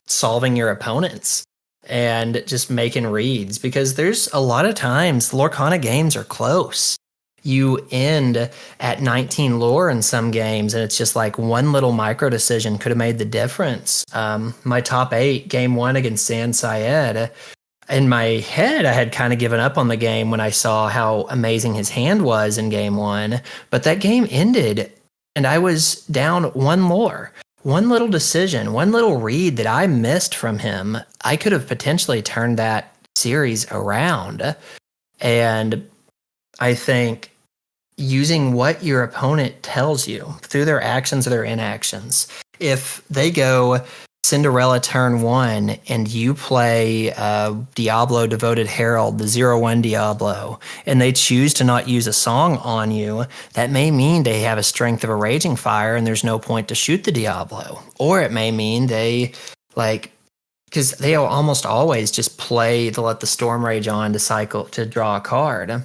Speaker 2: solving your opponents and just making reads. Because there's a lot of times Lorcana games are close. You end at 19 lore in some games, and it's just one little micro decision could have made the difference. My top 8, game 1 against San Syed, in my head, I had kind of given up on the game when I saw how amazing his hand was in game 1. But that game ended, and I was down 1 lore. One little decision, one little read that I missed from him, I could have potentially turned that series around. And I think using what your opponent tells you through their actions or their inactions. If they go Cinderella turn 1 and you play Diablo Devoted Herald, the 0-1 Diablo, and they choose to not use a song on you, that may mean they have a strength of a Raging Fire and there's no point to shoot the Diablo. Or it may mean they, like, because they'll almost always just play to let the Storm Rage on to draw a card.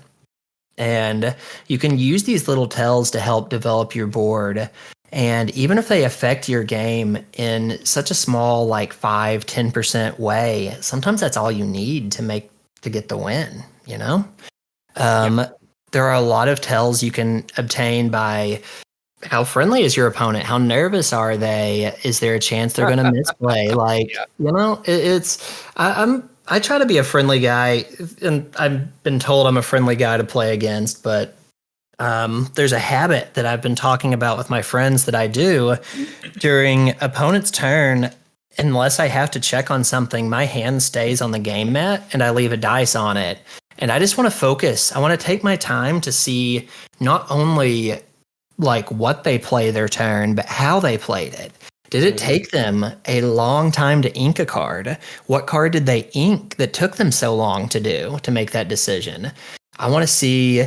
Speaker 2: And you can use these little tells to help develop your board. And even if they affect your game in such a small, like 5-10% way, sometimes that's all you need to get the win, you know? There are a lot of tells you can obtain by how friendly is your opponent? How nervous are they? Is there a chance they're going to misplay? Like, you know, I try to be a friendly guy, and I've been told I'm a friendly guy to play against, but there's a habit that I've been talking about with my friends that I do during opponent's turn. Unless I have to check on something, my hand stays on the game mat and I leave a dice on it. And I just want to focus. I want to take my time to see not only like what they play their turn, but how they played it. Did it take them a long time to ink a card? What card did they ink that took them so long to make that decision? I want to see,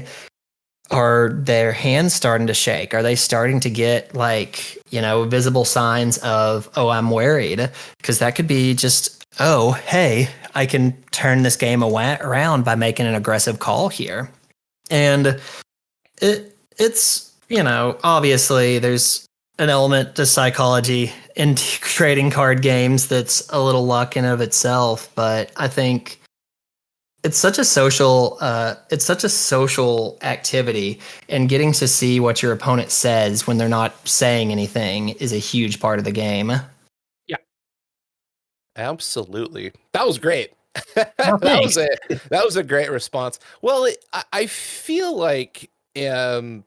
Speaker 2: are their hands starting to shake? Are they starting to get like, you know, visible signs of, oh, I'm worried? Because that could be just, oh, hey, I can turn this game around by making an aggressive call here. And it's, you know, obviously there's an element to psychology in trading card games that's a little luck in of itself, but I think it's such a social activity, and getting to see what your opponent says when they're not saying anything is a huge part of the game.
Speaker 1: Yeah, absolutely. That was great.
Speaker 2: Oh,
Speaker 1: that was a great response. Well, I feel like you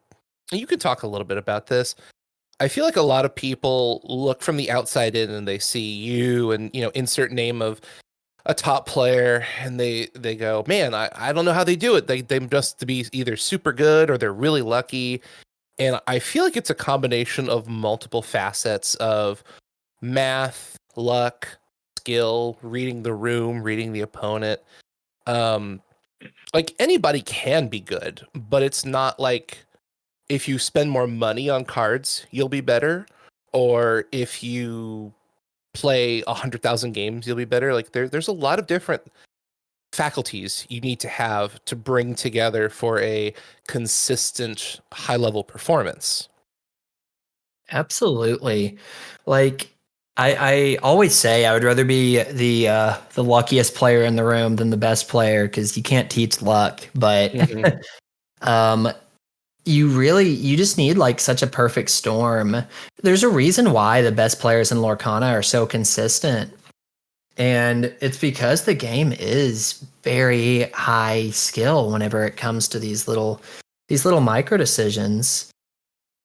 Speaker 1: could talk a little bit about this. I feel like a lot of people look from the outside in and they see you and, you know, insert name of a top player and they go, man, I don't know how they do it. They must be either super good or they're really lucky. And I feel like it's a combination of multiple facets of math, luck, skill, reading the room, reading the opponent. Like anybody can be good, but it's not like if you spend more money on cards, you'll be better, or if you play 100,000 games, you'll be better. Like there's a lot of different faculties you need to have to bring together for a consistent high level performance.
Speaker 2: Absolutely. Like I always say I would rather be the luckiest player in the room than the best player, because you can't teach luck. But you just need like such a perfect storm. There's a reason why the best players in Lorcana are so consistent. And it's because the game is very high skill whenever it comes to these little micro decisions.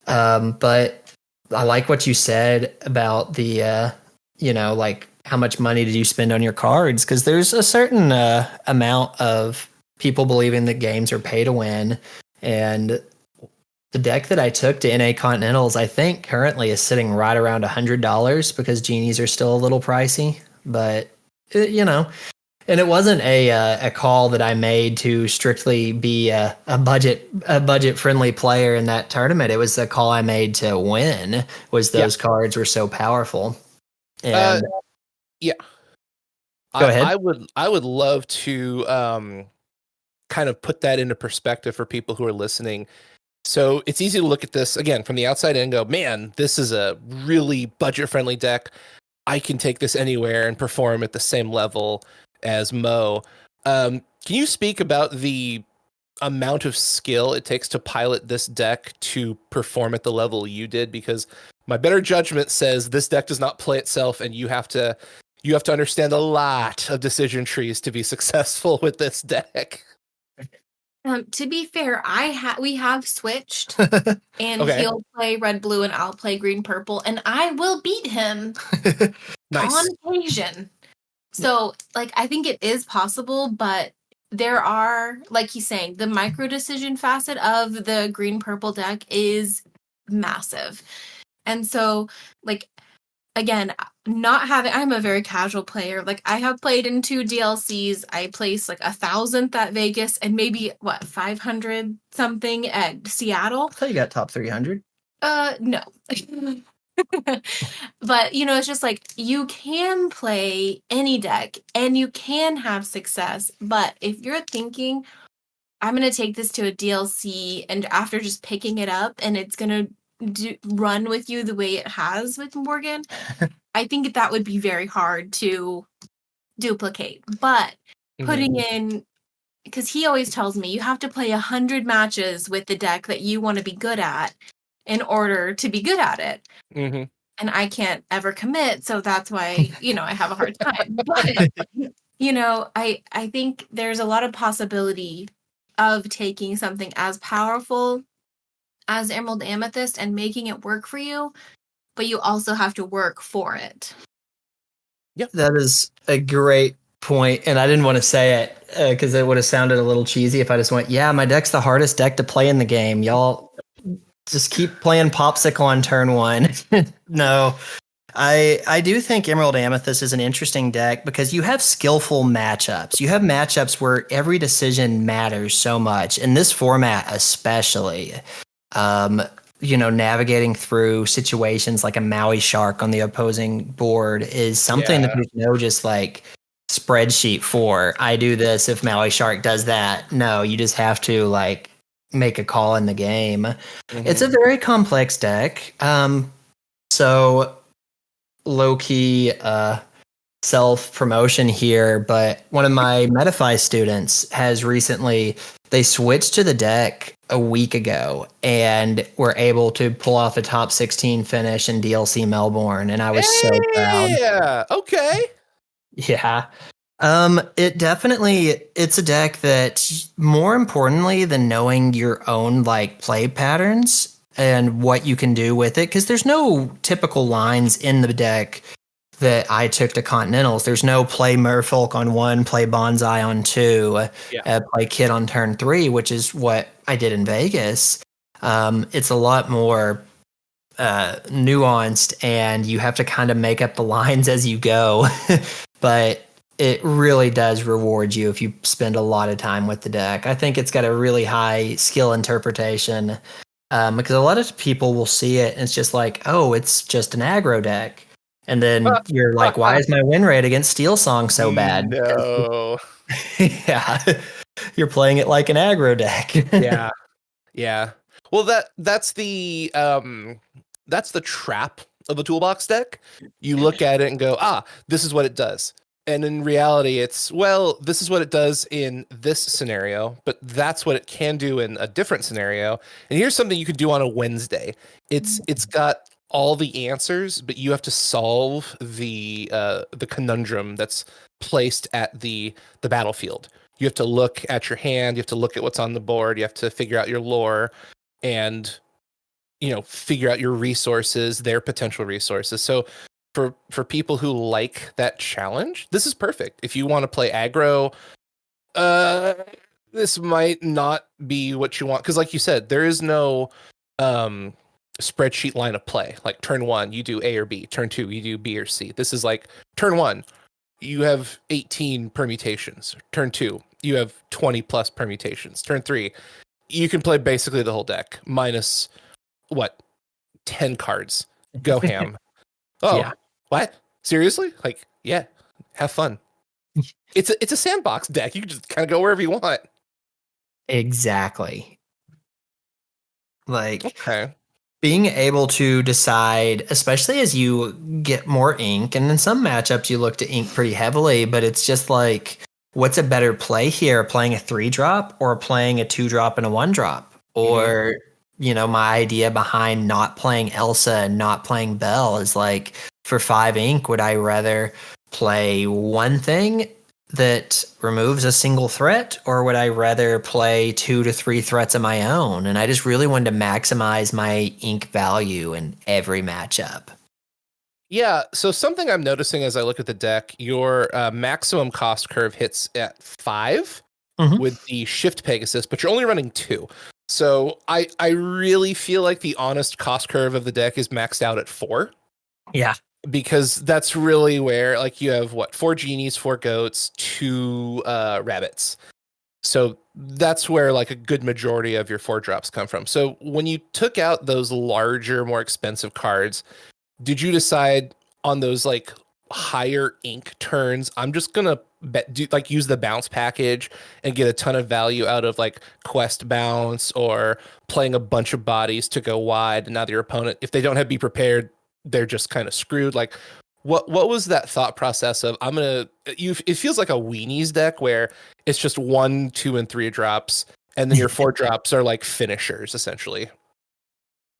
Speaker 2: But I like what you said about the you know, like how much money did you spend on your cards? Because there's a certain amount of people believing that games are pay to win, and the deck that I took to NA Continentals, I think currently is sitting right around $100 because genies are still a little pricey. But you know, and it wasn't a call that I made to strictly be a budget friendly player in that tournament. It was a call I made to win. Was those cards were so powerful. And
Speaker 1: yeah,
Speaker 2: go ahead.
Speaker 1: I would love to kind of put that into perspective for people who are listening. So it's easy to look at this again from the outside and go, man, this is a really budget friendly deck. I can take this anywhere and perform at the same level as Mo. Can you speak about the amount of skill it takes to pilot this deck to perform at the level you did? Because my better judgment says this deck does not play itself, and you have to understand a lot of decision trees to be successful with this deck.
Speaker 3: To be fair, we have switched, and
Speaker 1: Okay.
Speaker 3: he'll play red blue and I'll play green purple, and I will beat him
Speaker 1: Nice.
Speaker 3: on occasion. So, like, I think it is possible, but there are, like he's saying, the micro decision facet of the green purple deck is massive. And so, like, again, I'm a very casual player. Like I have played in 2 DLCs. I placed like 1,000th at Vegas and maybe 500 something at Seattle.
Speaker 2: I thought you got top 300.
Speaker 3: No. But it's just like you can play any deck and you can have success. But if you're thinking, I'm going to take this to a DLC and after just picking it up and it's going to run with you the way it has with Morgan, I think that would be very hard to duplicate. But putting in, because he always tells me you have to play 100 matches with the deck that you want to be good at in order to be good at it.
Speaker 1: Mm-hmm.
Speaker 3: And I can't ever commit, so that's why I have a hard time. But I think there's a lot of possibility of taking something as powerful as Emerald Amethyst and making it work for you, but you also have to work for it.
Speaker 2: Yep. That is a great point, and I didn't want to say it because it would have sounded a little cheesy if I just went, yeah, my deck's the hardest deck to play in the game. Y'all just keep playing Popsicle on turn 1. No. I do think Emerald Amethyst is an interesting deck because you have skillful matchups. You have matchups where every decision matters so much. In this format especially, navigating through situations like a Maui Shark on the opposing board is something that there's no just like spreadsheet for. I do this if Maui Shark does that. No, you just have to like make a call in the game. Mm-hmm. It's a very complex deck. So low-key self-promotion here, but one of my Metafy students has recently, they switched to the deck a week ago and were able to pull off a top 16 finish in DLC Melbourne, and I was so proud.
Speaker 1: Yeah, okay.
Speaker 2: Yeah. It's a deck that, more importantly than knowing your own like play patterns and what you can do with it, because there's no typical lines in the deck that I took to Continentals. There's no play Merfolk on 1, play Bonsai on 2, play Kid on turn 3, which is what I did in Vegas. It's a lot more nuanced, and you have to kind of make up the lines as you go. But it really does reward you if you spend a lot of time with the deck. I think it's got a really high skill interpretation, because a lot of people will see it and it's just like, oh, it's just an aggro deck. And then you're like, why is my win rate against Steel Song so bad?
Speaker 1: No.
Speaker 2: Yeah. You're playing it like an aggro deck.
Speaker 1: Yeah. Yeah. Well, that's the trap of the toolbox deck. You look at it and go, this is what it does. And in reality, it's, well, this is what it does in this scenario, but that's what it can do in a different scenario. And here's something you could do on a Wednesday. It's got all the answers, but you have to solve the conundrum that's placed at the battlefield. You have to look at your hand, you have to look at what's on the board, you have to figure out your lore, and figure out your resources, their potential resources. So for people who like that challenge, this is perfect. If you want to play aggro, this might not be what you want, because like you said, there is no spreadsheet line of play. Like turn 1 you do A or B, turn 2 you do B or C. This is like turn 1 you have 18 permutations, turn 2 you have 20 plus permutations, turn 3 you can play basically the whole deck minus 10 cards. Go ham. Oh yeah. What? Seriously? Like, yeah, have fun. It's a sandbox deck. You can just kind of go wherever you want.
Speaker 2: Exactly. Like,
Speaker 1: okay.
Speaker 2: Being able to decide, especially as you get more ink, and in some matchups you look to ink pretty heavily, but it's just like, what's a better play here? Playing a 3-drop or playing a 2-drop and a 1-drop? Or, my idea behind not playing Elsa and not playing Belle is like, for 5 ink, would I rather play one thing that removes a single threat, or would I rather play 2 to 3 threats of my own? And I just really wanted to maximize my ink value in every matchup.
Speaker 1: Yeah, so something I'm noticing as I look at the deck, your maximum cost curve hits at 5 with the Shift Pegasus, but you're only running 2. So I really feel like the honest cost curve of the deck is maxed out at 4.
Speaker 2: Yeah.
Speaker 1: because that's really where like you have what, 4 genies, 4 goats, 2 rabbits. So that's where like a good majority of your 4 drops come from. So when you took out those larger, more expensive cards, did you decide on those like higher ink turns, I'm just gonna use the bounce package and get a ton of value out of like quest bounce or playing a bunch of bodies to go wide, and now your opponent, if they don't have be prepared, they're just kind of screwed? Like what was that thought process of it feels like a weenies deck where it's just 1, 2, and 3 drops, and then your 4 drops are like finishers essentially.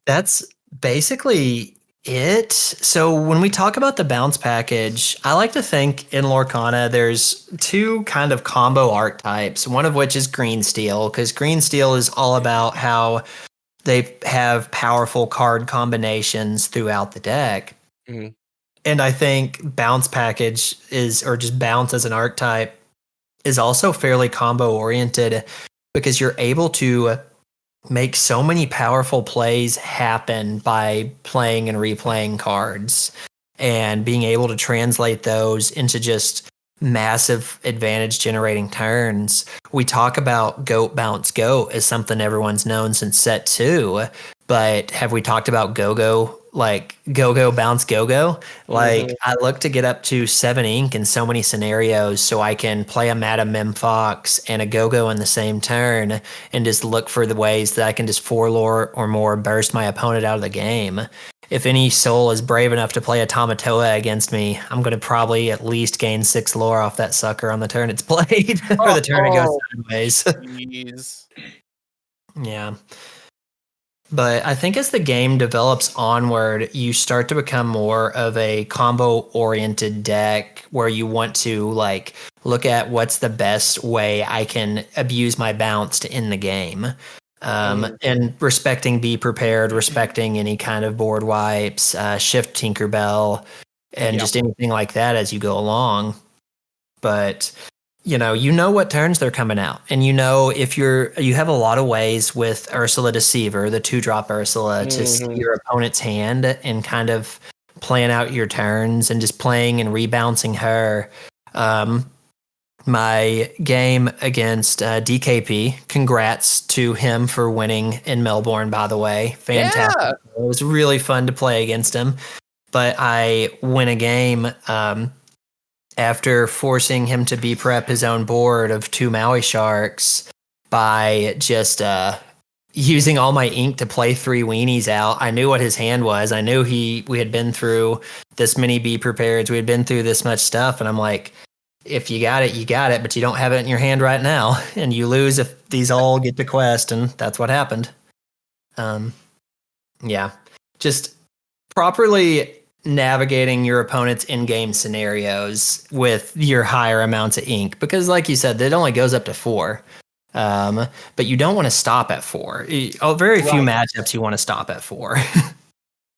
Speaker 2: That's basically it. So when we talk about the bounce package, I like to think in Lorcana there's 2 kind of combo archetypes, one of which is green steel, because green steel is all about how they have powerful card combinations throughout the deck.
Speaker 1: Mm-hmm.
Speaker 2: And I think bounce package or just bounce as an archetype is also fairly combo oriented, because you're able to make so many powerful plays happen by playing and replaying cards and being able to translate those into just massive advantage generating turns. We talk about goat bounce goat as something everyone's known since set 2, but have we talked about go-go, like go-go bounce go-go? Like I look to get up to 7 ink in so many scenarios so I can play a Madam Mim Fox and a go-go in the same turn and just look for the ways that I can just 4 lore or more burst my opponent out of the game. If any soul is brave enough to play a Tamatoa against me, I'm going to probably at least gain 6 lore off that sucker on the turn it's played, or the turn it goes sideways.
Speaker 1: Jeez.
Speaker 2: Yeah. But I think as the game develops onward, you start to become more of a combo-oriented deck where you want to like look at what's the best way I can abuse my bounce to end the game. And respecting be prepared, respecting any kind of board wipes, shift Tinkerbell, and just anything like that as you go along. But you know what turns they're coming out, and if you have a lot of ways with Ursula Deceiver, the 2-drop Ursula, to see your opponent's hand and kind of plan out your turns and just playing and rebouncing her. My game against DKP, congrats to him for winning in Melbourne, by the way. Fantastic. Yeah. It was really fun to play against him. But I win a game after forcing him to be-prep his own board of 2 Maui Sharks by just using all my ink to play 3 weenies out. I knew what his hand was. I knew we had been through this many be-prepareds. We had been through this much stuff. And I'm like, if you got it, you got it, but you don't have it in your hand right now. And you lose if these all get to quest, and that's what happened. Yeah. Just properly navigating your opponent's in-game scenarios with your higher amounts of ink, because like you said, it only goes up to 4. But you don't want to stop at 4. Very few matchups you want to stop at 4.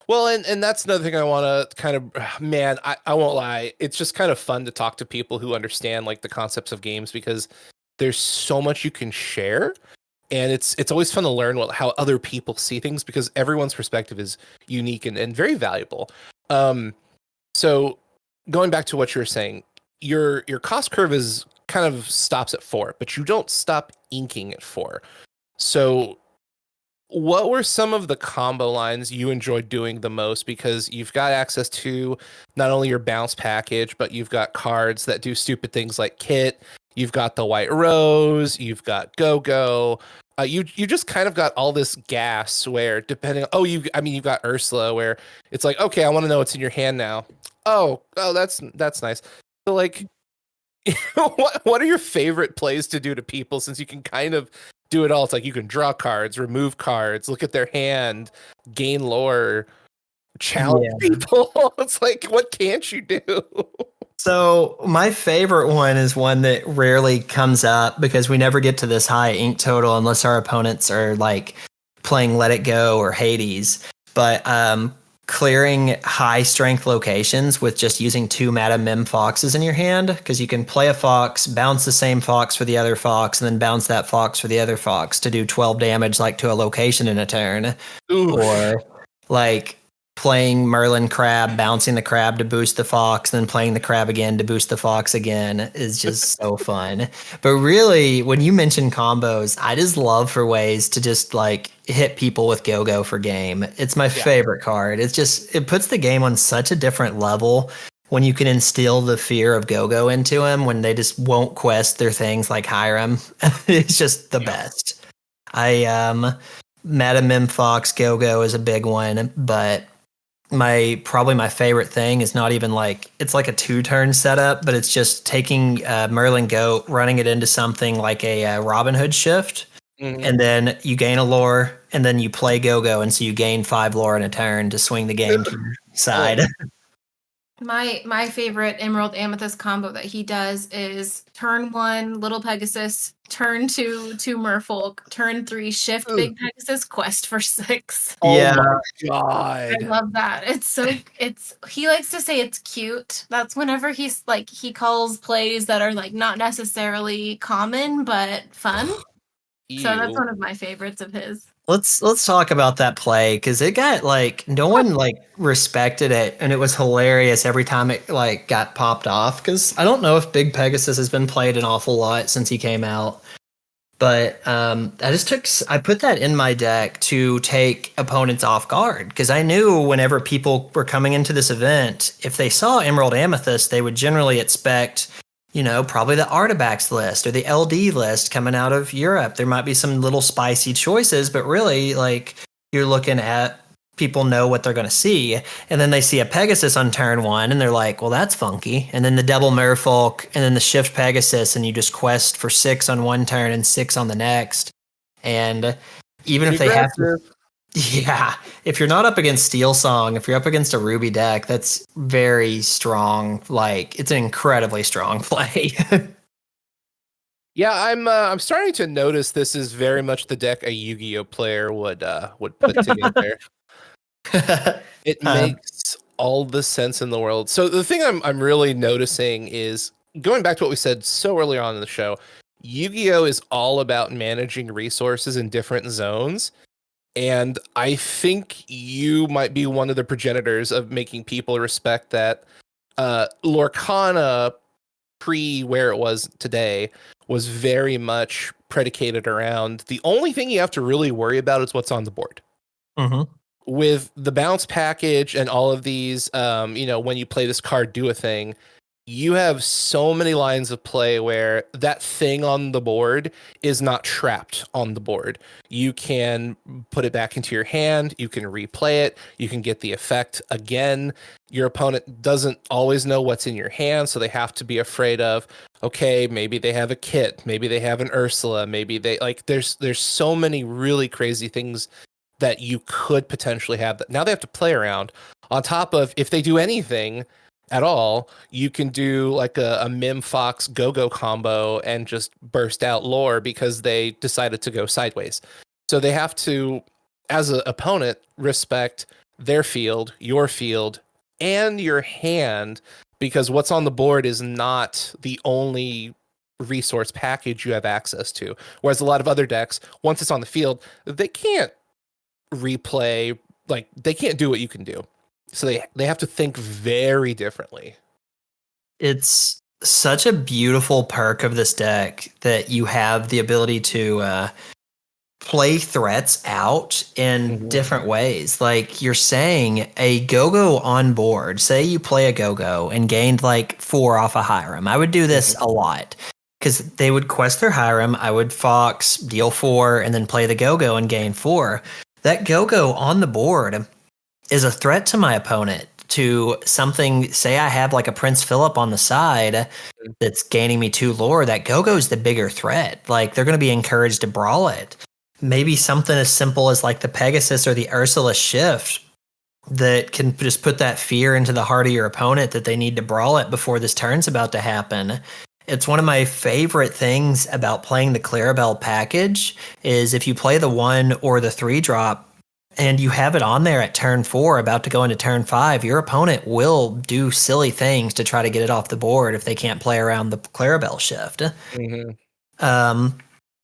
Speaker 1: Well, and that's another thing I want to kind of, man, I won't lie. It's just kind of fun to talk to people who understand like the concepts of games, because there's so much you can share. And it's always fun to learn how other people see things, because everyone's perspective is unique and very valuable. So going back to what you were saying, your cost curve is kind of stops at 4, but you don't stop inking at 4. So what were some of the combo lines you enjoyed doing the most? Because you've got access to not only your bounce package, but you've got cards that do stupid things like Kit. You've got the White Rose. You've got Go-Go. You just kind of got all this gas where depending on, you've got Ursula where it's like, okay, I want to know what's in your hand now. Oh, that's nice. So like, what are your favorite plays to do to people, since you can kind of do it all? It's like you can draw cards, remove cards, look at their hand, gain lore, challenge people. It's like, what can't you do?
Speaker 2: So my favorite one is one that rarely comes up, because we never get to this high ink total unless our opponents are like playing Let It Go or Hades. But clearing high strength locations with just using 2 Madam Mim Foxes in your hand, because you can play a fox, bounce the same fox for the other fox, and then bounce that fox for the other fox to do 12 damage like to a location in a turn.
Speaker 1: Oof.
Speaker 2: Or like playing Merlin crab, bouncing the crab to boost the fox, then playing the crab again to boost the fox again is just so fun. But really, when you mention combos, I just love for ways to just like hit people with Go-Go for game. It's my favorite card. It puts the game on such a different level when you can instill the fear of Go-Go into them when they just won't quest their things like Hiram. It's just the best. Madam Mim Fox Go-Go is a big one, but probably my favorite thing is not even like it's like a 2-turn setup, but it's just taking Merlin Goat, running it into something like a Robin Hood shift, and then you gain a lore, and then you play Go-Go, and so you gain 5 lore in a turn to swing the game to your side.
Speaker 3: My favorite Emerald Amethyst combo that he does is turn 1 Little Pegasus, turn 2 Merfolk, turn 3 Shift Big Pegasus, quest for 6.
Speaker 1: Oh my god!
Speaker 3: I love that. He likes to say it's cute. That's whenever he's like he calls plays that are like not necessarily common but fun. So that's one of my favorites of his.
Speaker 2: Let's talk about that play because it got like no one like respected it, and it was hilarious every time it like got popped off. Because I don't know if Big Pegasus has been played an awful lot since he came out, but I put that in my deck to take opponents off guard because I knew whenever people were coming into this event, if they saw Emerald Amethyst, they would generally expect, probably the Artifacts list or the LD list coming out of Europe. There might be some little spicy choices, but really, like, you're looking at people know what they're going to see. And then they see a Pegasus on turn 1, and they're like, well, that's funky. And then the double Merfolk, and then the Shift Pegasus, and you just quest for 6 on one turn and 6 on the next. And even if they have to... Yeah, if you're not up against Steel Song, if you're up against a Ruby deck, that's very strong. Like, it's an incredibly strong play.
Speaker 1: Yeah, I'm starting to notice this is very much the deck a Yu-Gi-Oh player would put together. It makes all the sense in the world. So the thing I'm really noticing is going back to what we said so early on in the show. Yu-Gi-Oh is all about managing resources in different zones. And I think you might be one of the progenitors of making people respect that Lorcana, pre where it was today, was very much predicated around the only thing you have to really worry about is what's on the board.
Speaker 2: Mm-hmm.
Speaker 1: With the bounce package and all of these, when you play this card, do a thing. You have so many lines of play where that thing on the board is not trapped on the board. You can put it back into your hand. You can replay it. You can get the effect again. Your opponent doesn't always know what's in your hand, so they have to be afraid of, okay, maybe they have a Kit. Maybe they have an Ursula. Maybe they there's so many really crazy things that you could potentially have that now they have to play around. On top of, if they do anything at all, you can do like a Mim Fox Go-Go combo and just burst out lore because they decided to go sideways. So they have to, as an opponent, respect their field, your field, and your hand, because what's on the board is not the only resource package you have access to. Whereas a lot of other decks, once it's on the field, they can't replay, like they can't do what you can do. So they have to think very differently.
Speaker 2: It's such a beautiful perk of this deck that you have the ability to play threats out in different ways. Like you're saying, a Go-Go on board, say you play a Go-Go and gained like 4 off a Hiram. I would do this a lot because they would quest their Hiram. I would Fox, deal 4, and then play the Go-Go and gain 4. That Go-Go on the board is a threat to my opponent to something. Say I have like a Prince Philip on the side that's gaining me 2 lore. That Go-Go is the bigger threat. Like they're going to be encouraged to brawl it. Maybe something as simple as like the Pegasus or the Ursula shift that can just put that fear into the heart of your opponent that they need to brawl it before this turn's about to happen. It's one of my favorite things about playing the Clarabelle package is if you play the 1 or the 3 drop, and you have it on there at turn 4, about to go into turn 5, your opponent will do silly things to try to get it off the board if they can't play around the Clarabelle shift.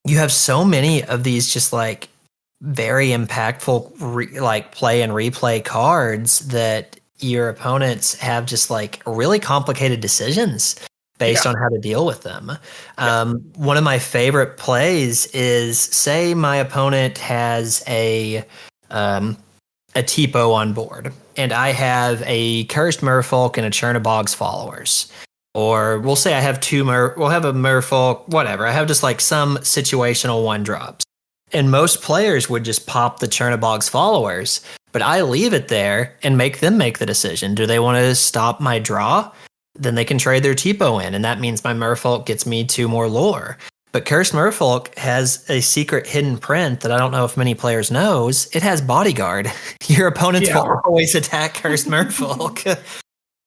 Speaker 2: You have so many of these just like very impactful play and replay cards that your opponents have just like really complicated decisions based on how to deal with them. One of my favorite plays is, say my opponent has a Tipo on board, and I have a Cursed Merfolk and a Chernobog's followers. Or we'll say I have we'll have a Merfolk, whatever. I have just like some situational one drops. And most players would just pop the Chernobog's followers, but I leave it there and make them make the decision. Do they want to stop my draw? Then they can trade their Tipo in, and that means my Merfolk gets me 2 more lore. But Cursed Merfolk has a secret hidden print that I don't know if many players knows. It has Bodyguard. Your opponents will always attack Cursed Merfolk.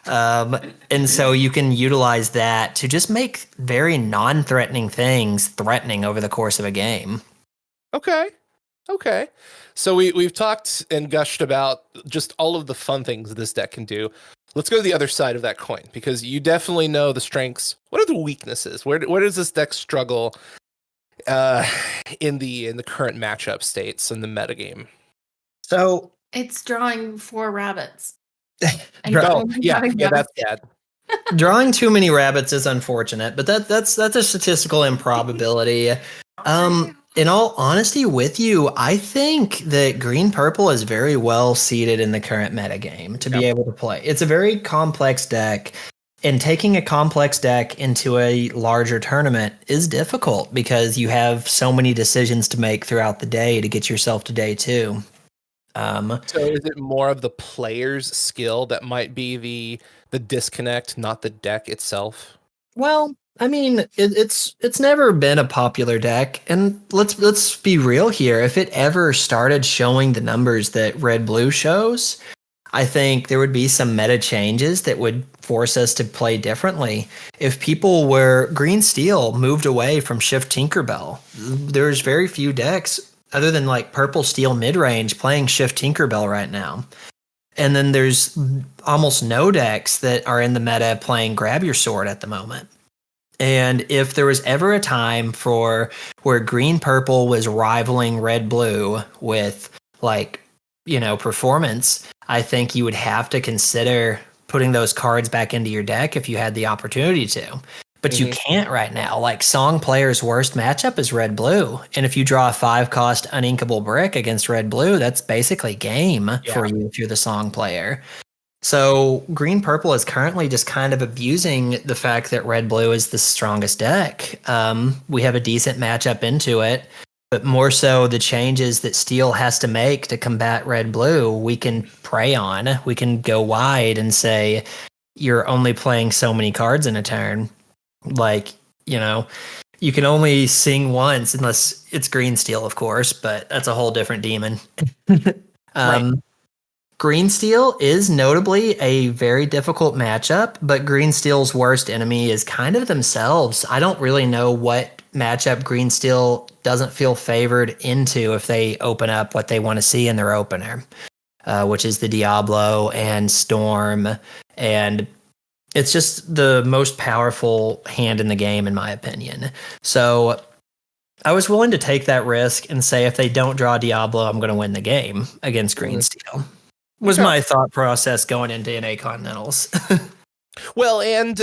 Speaker 2: And so you can utilize that to just make very non-threatening things threatening over the course of a game.
Speaker 1: Okay. So we've talked and gushed about just all of the fun things this deck can do. Let's go to the other side of that coin, because you definitely know the strengths. What are the weaknesses? Where does this deck struggle in the current matchup states in the metagame?
Speaker 2: So
Speaker 3: it's drawing 4 rabbits.
Speaker 1: That's bad.
Speaker 2: Drawing too many rabbits is unfortunate, but that's a statistical improbability. In all honesty with you, I think that green purple is very well seated in the current metagame to be able to play. It's a very complex deck, and taking a complex deck into a larger tournament is difficult because you have so many decisions to make throughout the day to get yourself to day 2.
Speaker 1: So is it more of the player's skill that might be the disconnect, not the deck itself?
Speaker 2: Well, I mean, it's never been a popular deck, and let's be real here. If it ever started showing the numbers that red blue shows, I think there would be some meta changes that would force us to play differently. If people were green steel moved away from Shift Tinkerbell, there's very few decks other than like purple steel mid range playing Shift Tinkerbell right now. And then there's almost no decks that are in the meta playing Grab Your Sword at the moment. And if there was ever a time for where green purple was rivaling red blue with performance, I think you would have to consider putting those cards back into your deck if you had the opportunity to. But you can't right now. Like Song Player's worst matchup is red blue. And if you draw a 5-cost uninkable brick against red blue, that's basically game for you if you're the Song Player. So green purple is currently just kind of abusing the fact that red blue is the strongest deck. We have a decent matchup into it, but more so the changes that steel has to make to combat red blue, we can prey on. We can go wide and say, you're only playing so many cards in a turn. You can only sing once unless it's green steel, of course, but that's a whole different demon.
Speaker 1: Right.
Speaker 2: Green steel is notably a very difficult matchup, but green steel's worst enemy is kind of themselves. I don't really know what matchup green steel doesn't feel favored into if they open up what they want to see in their opener, which is the Diablo and Storm, and it's just the most powerful hand in the game, in my opinion. So I was willing to take that risk and say if they don't draw Diablo, I'm going to win the game against green steel. Was my thought process going into NA Continentals.
Speaker 1: Well, and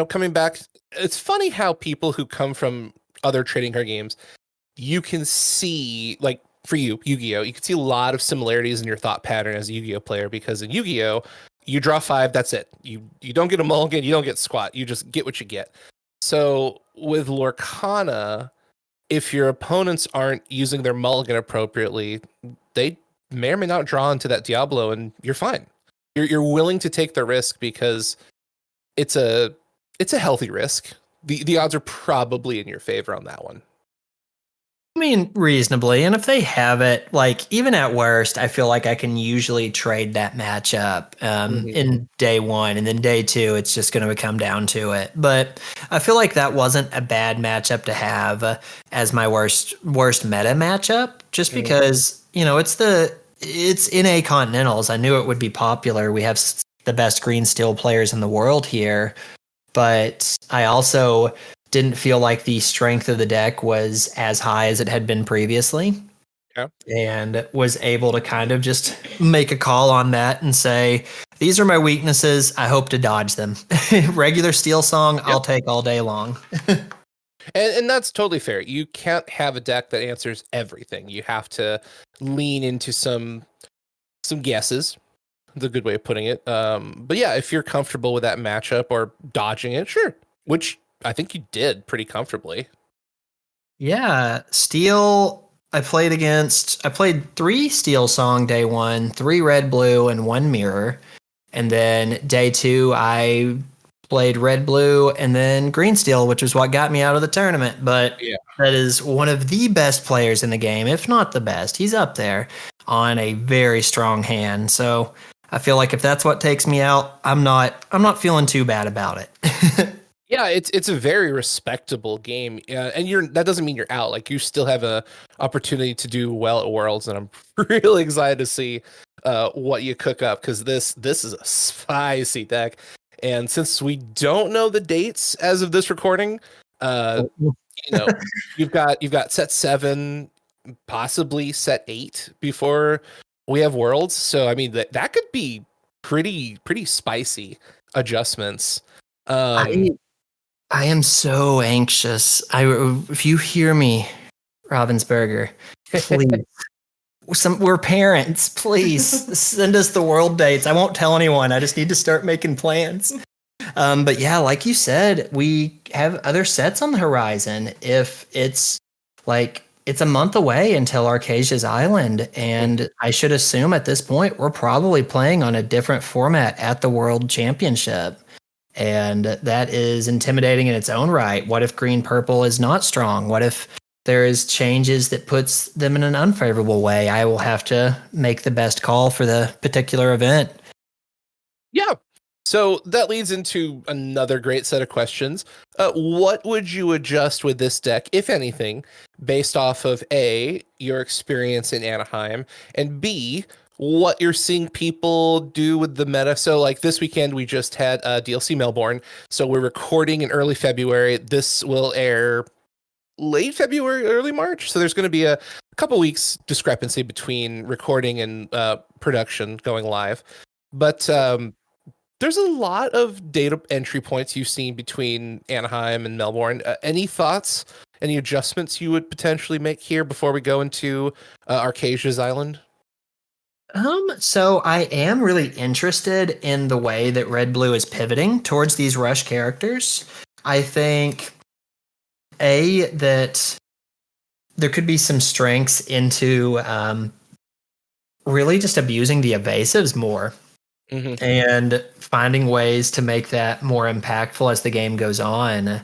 Speaker 1: coming back, it's funny how people who come from other trading card games, you can see, like for you, Yu-Gi-Oh, you can see a lot of similarities in your thought pattern as a Yu-Gi-Oh player, because in Yu-Gi-Oh, you draw 5, that's it. You don't get a mulligan, you don't get squat, you just get what you get. So with Lorcana, if your opponents aren't using their mulligan appropriately, they may or may not draw into that Diablo, and you're fine. You're willing to take the risk because it's a healthy risk. The odds are probably in your favor on that one.
Speaker 2: I mean, reasonably. And if they have it, like, even at worst, I feel like I can usually trade that matchup in day 1. And then day 2, it's just going to come down to it. But I feel like that wasn't a bad matchup to have as my worst meta matchup, just because, it's NA Continentals. I knew it would be popular. We have the best green steel players in the world here. But I also didn't feel like the strength of the deck was as high as it had been previously.
Speaker 1: Yeah.
Speaker 2: and was able to kind of just make a call on that and say, these are my weaknesses. I hope to dodge them. Regular steel song, I'll take all day long.
Speaker 1: And that's totally fair. You can't have a deck that answers everything. You have to lean into some guesses. That's a good way of putting it. But yeah, if you're comfortable with that matchup or dodging it, sure. Which I think you did pretty comfortably.
Speaker 2: Yeah, steel. I played 3 steel song day 1, 3 red blue, and 1 mirror. And then day 2, I played red blue and then green steel, which is what got me out of the tournament. But
Speaker 1: Yeah.
Speaker 2: that is one of the best players in the game, if not the best. He's up there on a very strong hand. So I feel like if that's what takes me out, I'm not feeling too bad about it.
Speaker 1: Yeah, it's a very respectable game, and that doesn't mean you're out. Like you still have a opportunity to do well at Worlds, and I'm really excited to see what you cook up because this is a spicy deck. And since we don't know the dates as of this recording, you know, you've got set 7, possibly set 8 before we have Worlds. So I mean that could be pretty spicy adjustments.
Speaker 2: I I am so anxious. If you hear me, Ravensburger, please. We're parents. Please send us the world dates. I won't tell anyone. I just need to start making plans. But yeah, like you said, we have other sets on the horizon. If it's a month away until Arcasia's Island, and I should assume at this point we're probably playing on a different format at the World Championship. And that is intimidating in its own right. What if green purple is not strong? What if there is changes that puts them in an unfavorable way? I will have to make the best call for the particular event.
Speaker 1: Yeah. So that leads into another great set of questions. What would you adjust with this deck, if anything, based off of A, your experience in Anaheim, and B, what you're seeing people do with the meta? So like this weekend, we just had DLC Melbourne. So we're recording in early February. This will air late February, early March. So there's going to be a couple weeks discrepancy between recording and production going live. But there's a lot of data entry points you've seen between Anaheim and Melbourne. Any thoughts? Any adjustments you would potentially make here before we go into Arcasia's Island?
Speaker 2: So I am really interested in the way that Red Blue is pivoting towards these rush characters. I think that there could be some strengths into really just abusing the evasives more. Mm-hmm. And finding ways to make that more impactful as the game goes on.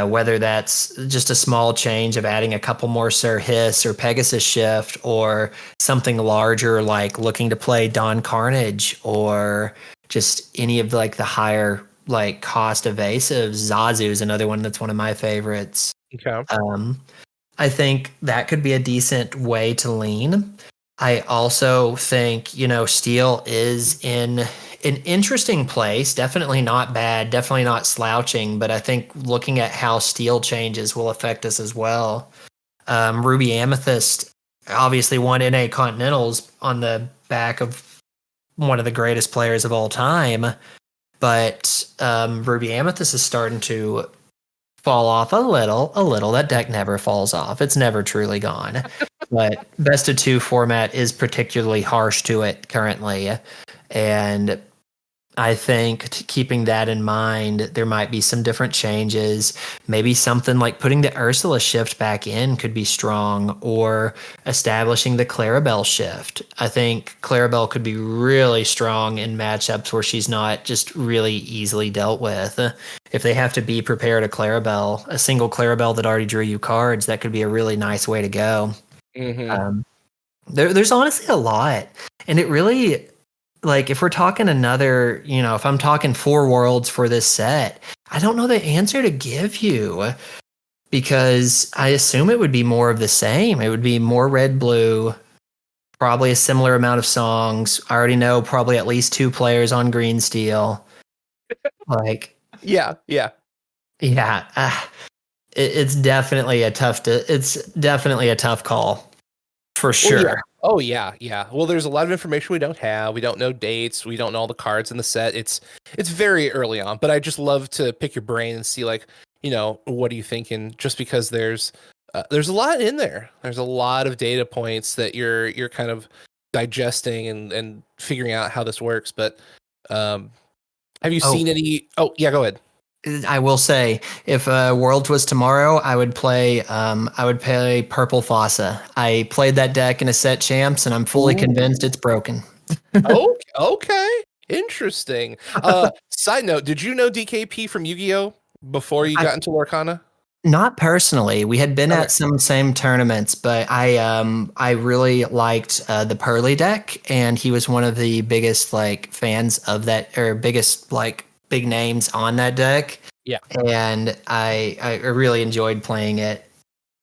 Speaker 2: Whether that's just a small change of adding a couple more Sir Hiss or Pegasus Shift, or something larger like looking to play Dawn Carnage, or just any of like the higher like cost evasives. Zazu is another one that's one of my favorites.
Speaker 1: Okay.
Speaker 2: I think that could be a decent way to lean. I also think, Steel is in an interesting place. Definitely not bad, definitely not slouching, but I think looking at how Steel changes will affect us as well. Ruby Amethyst obviously won NA Continentals on the back of one of the greatest players of all time, but Ruby Amethyst is starting to fall off a little. That deck never falls off. It's never truly gone. But best of 2 format is particularly harsh to it currently. And I think keeping that in mind, there might be some different changes. Maybe something like putting the Ursula shift back in could be strong, or establishing the Clarabelle shift. I think Clarabelle could be really strong in matchups where she's not just really easily dealt with. If they have to be prepared a single Clarabelle that already drew you cards, that could be a really nice way to go. Mm-hmm. There's honestly a lot. And it really, like, if we're talking if I'm talking 4 worlds for this set, I don't know the answer to give you, because I assume it would be more of the same. It would be more red, blue, probably a similar amount of songs. I already know probably at least 2 players on green steel. Like,
Speaker 1: yeah.
Speaker 2: It's definitely a tough call. for
Speaker 1: Oh yeah.
Speaker 2: sure.
Speaker 1: Oh yeah, yeah. Well, there's a lot of information we don't have. We don't know dates. We don't know all the cards in the set. It's very early on, but I just love to pick your brain and see like, what are you thinking? Just because there's a lot in there. There's a lot of data points that you're kind of digesting and figuring out how this works. But have you
Speaker 2: Oh,
Speaker 1: seen any? Oh yeah, go ahead.
Speaker 2: I will say, if Worlds was tomorrow, I would play. I would play Purple Fossa. I played that deck in a set champs, and I'm fully
Speaker 1: Ooh.
Speaker 2: convinced it's broken.
Speaker 1: Okay, okay. Interesting. Side note, did you know DKP from Yu-Gi-Oh before you
Speaker 2: I
Speaker 1: got into Lorcana?
Speaker 2: Not personally. We had been
Speaker 1: Okay.
Speaker 2: at some same tournaments, but I really liked the Pearly deck, and he was one of the biggest like fans of that, or biggest like big names on that deck.
Speaker 1: Yeah.
Speaker 2: And I really enjoyed playing it.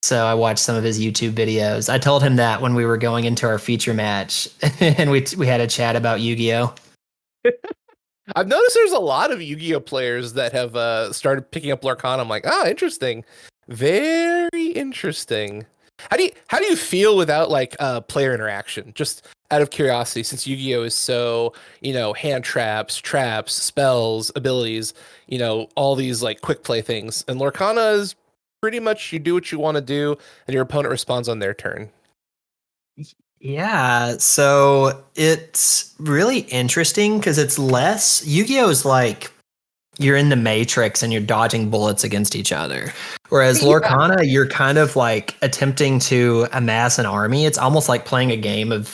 Speaker 2: So I watched some of his YouTube videos. I told him that when we were going into our feature match, and we had a chat about Yu-Gi-Oh.
Speaker 1: I've noticed there's a lot of Yu-Gi-Oh players that have started picking up Lorcana. I'm like, interesting. Very interesting. How do you feel without like player interaction? Just out of curiosity, since Yu-Gi-Oh is so, hand traps, spells, abilities, all these like quick play things. And Lorcana is pretty much you do what you want to do and your opponent responds on their turn.
Speaker 2: Yeah, so it's really interesting because it's less Yu-Gi-Oh is like you're in the Matrix and you're dodging bullets against each other. Whereas
Speaker 1: Yeah.
Speaker 2: Lorcana, you're kind of like attempting to amass an army. It's almost like playing a game of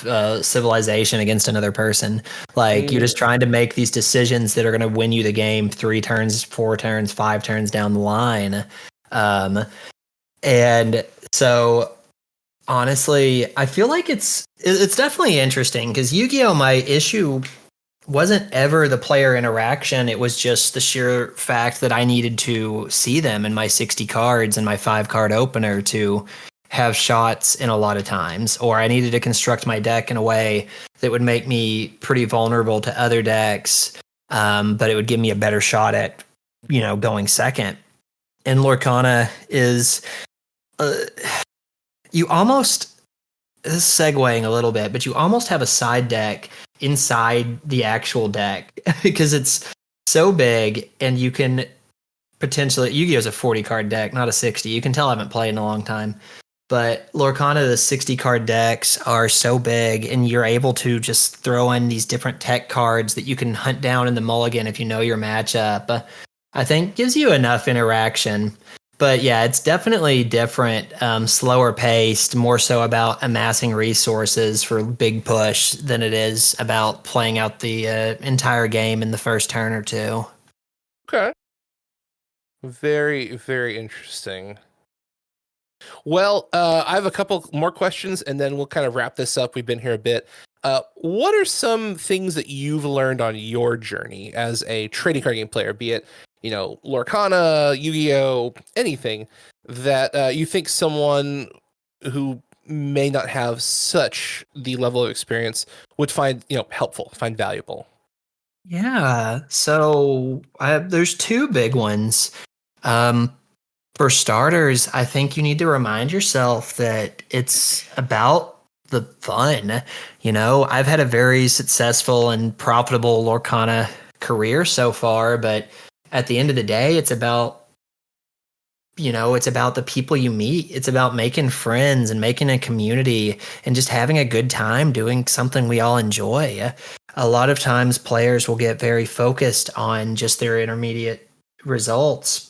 Speaker 2: civilization against another person. Like you're just trying to make these decisions that are going to win you the game 3 turns, 4 turns, 5 turns down the line. Um, and so honestly, I feel like it's definitely interesting because Yu-Gi-Oh! My issue wasn't ever the player interaction. It was just the sheer fact that I needed to see them in my 60 cards and my 5 card opener to have shots in a lot of times, or I needed to construct my deck in a way that would make me pretty vulnerable to other decks, but it would give me a better shot at, going second. And Lorcana is, uh, you almost, this is segueing a little bit, but you almost have a side deck inside the actual deck because it's so big and you can potentially Yu-Gi-Oh is a 40 card deck, not a 60. You can tell I haven't played in a long time. But Lorcana, the 60 card decks are so big and you're able to just throw in these different tech cards that you can hunt down in the mulligan if you know your matchup. I think gives you enough interaction. But yeah, it's definitely different, slower paced, more so about amassing resources for big push than it is about playing out the entire game in the first turn or two.
Speaker 1: Okay. Very, very interesting. Well, I have a couple more questions and then we'll kind of wrap this up. We've been here a bit. What are some things that you've learned on your journey as a trading card game player, be it, Lorcana, Yu-Gi-Oh, anything that you think someone who may not have such the level of experience would find, helpful, find valuable?
Speaker 2: Yeah, so there's 2 big ones. Um, For starters, I think you need to remind yourself that it's about the fun. I've had a very successful and profitable Lorcana career so far, but at the end of the day, it's about the people you meet. It's about making friends and making a community and just having a good time doing something we all enjoy. A lot of times players will get very focused on just their intermediate results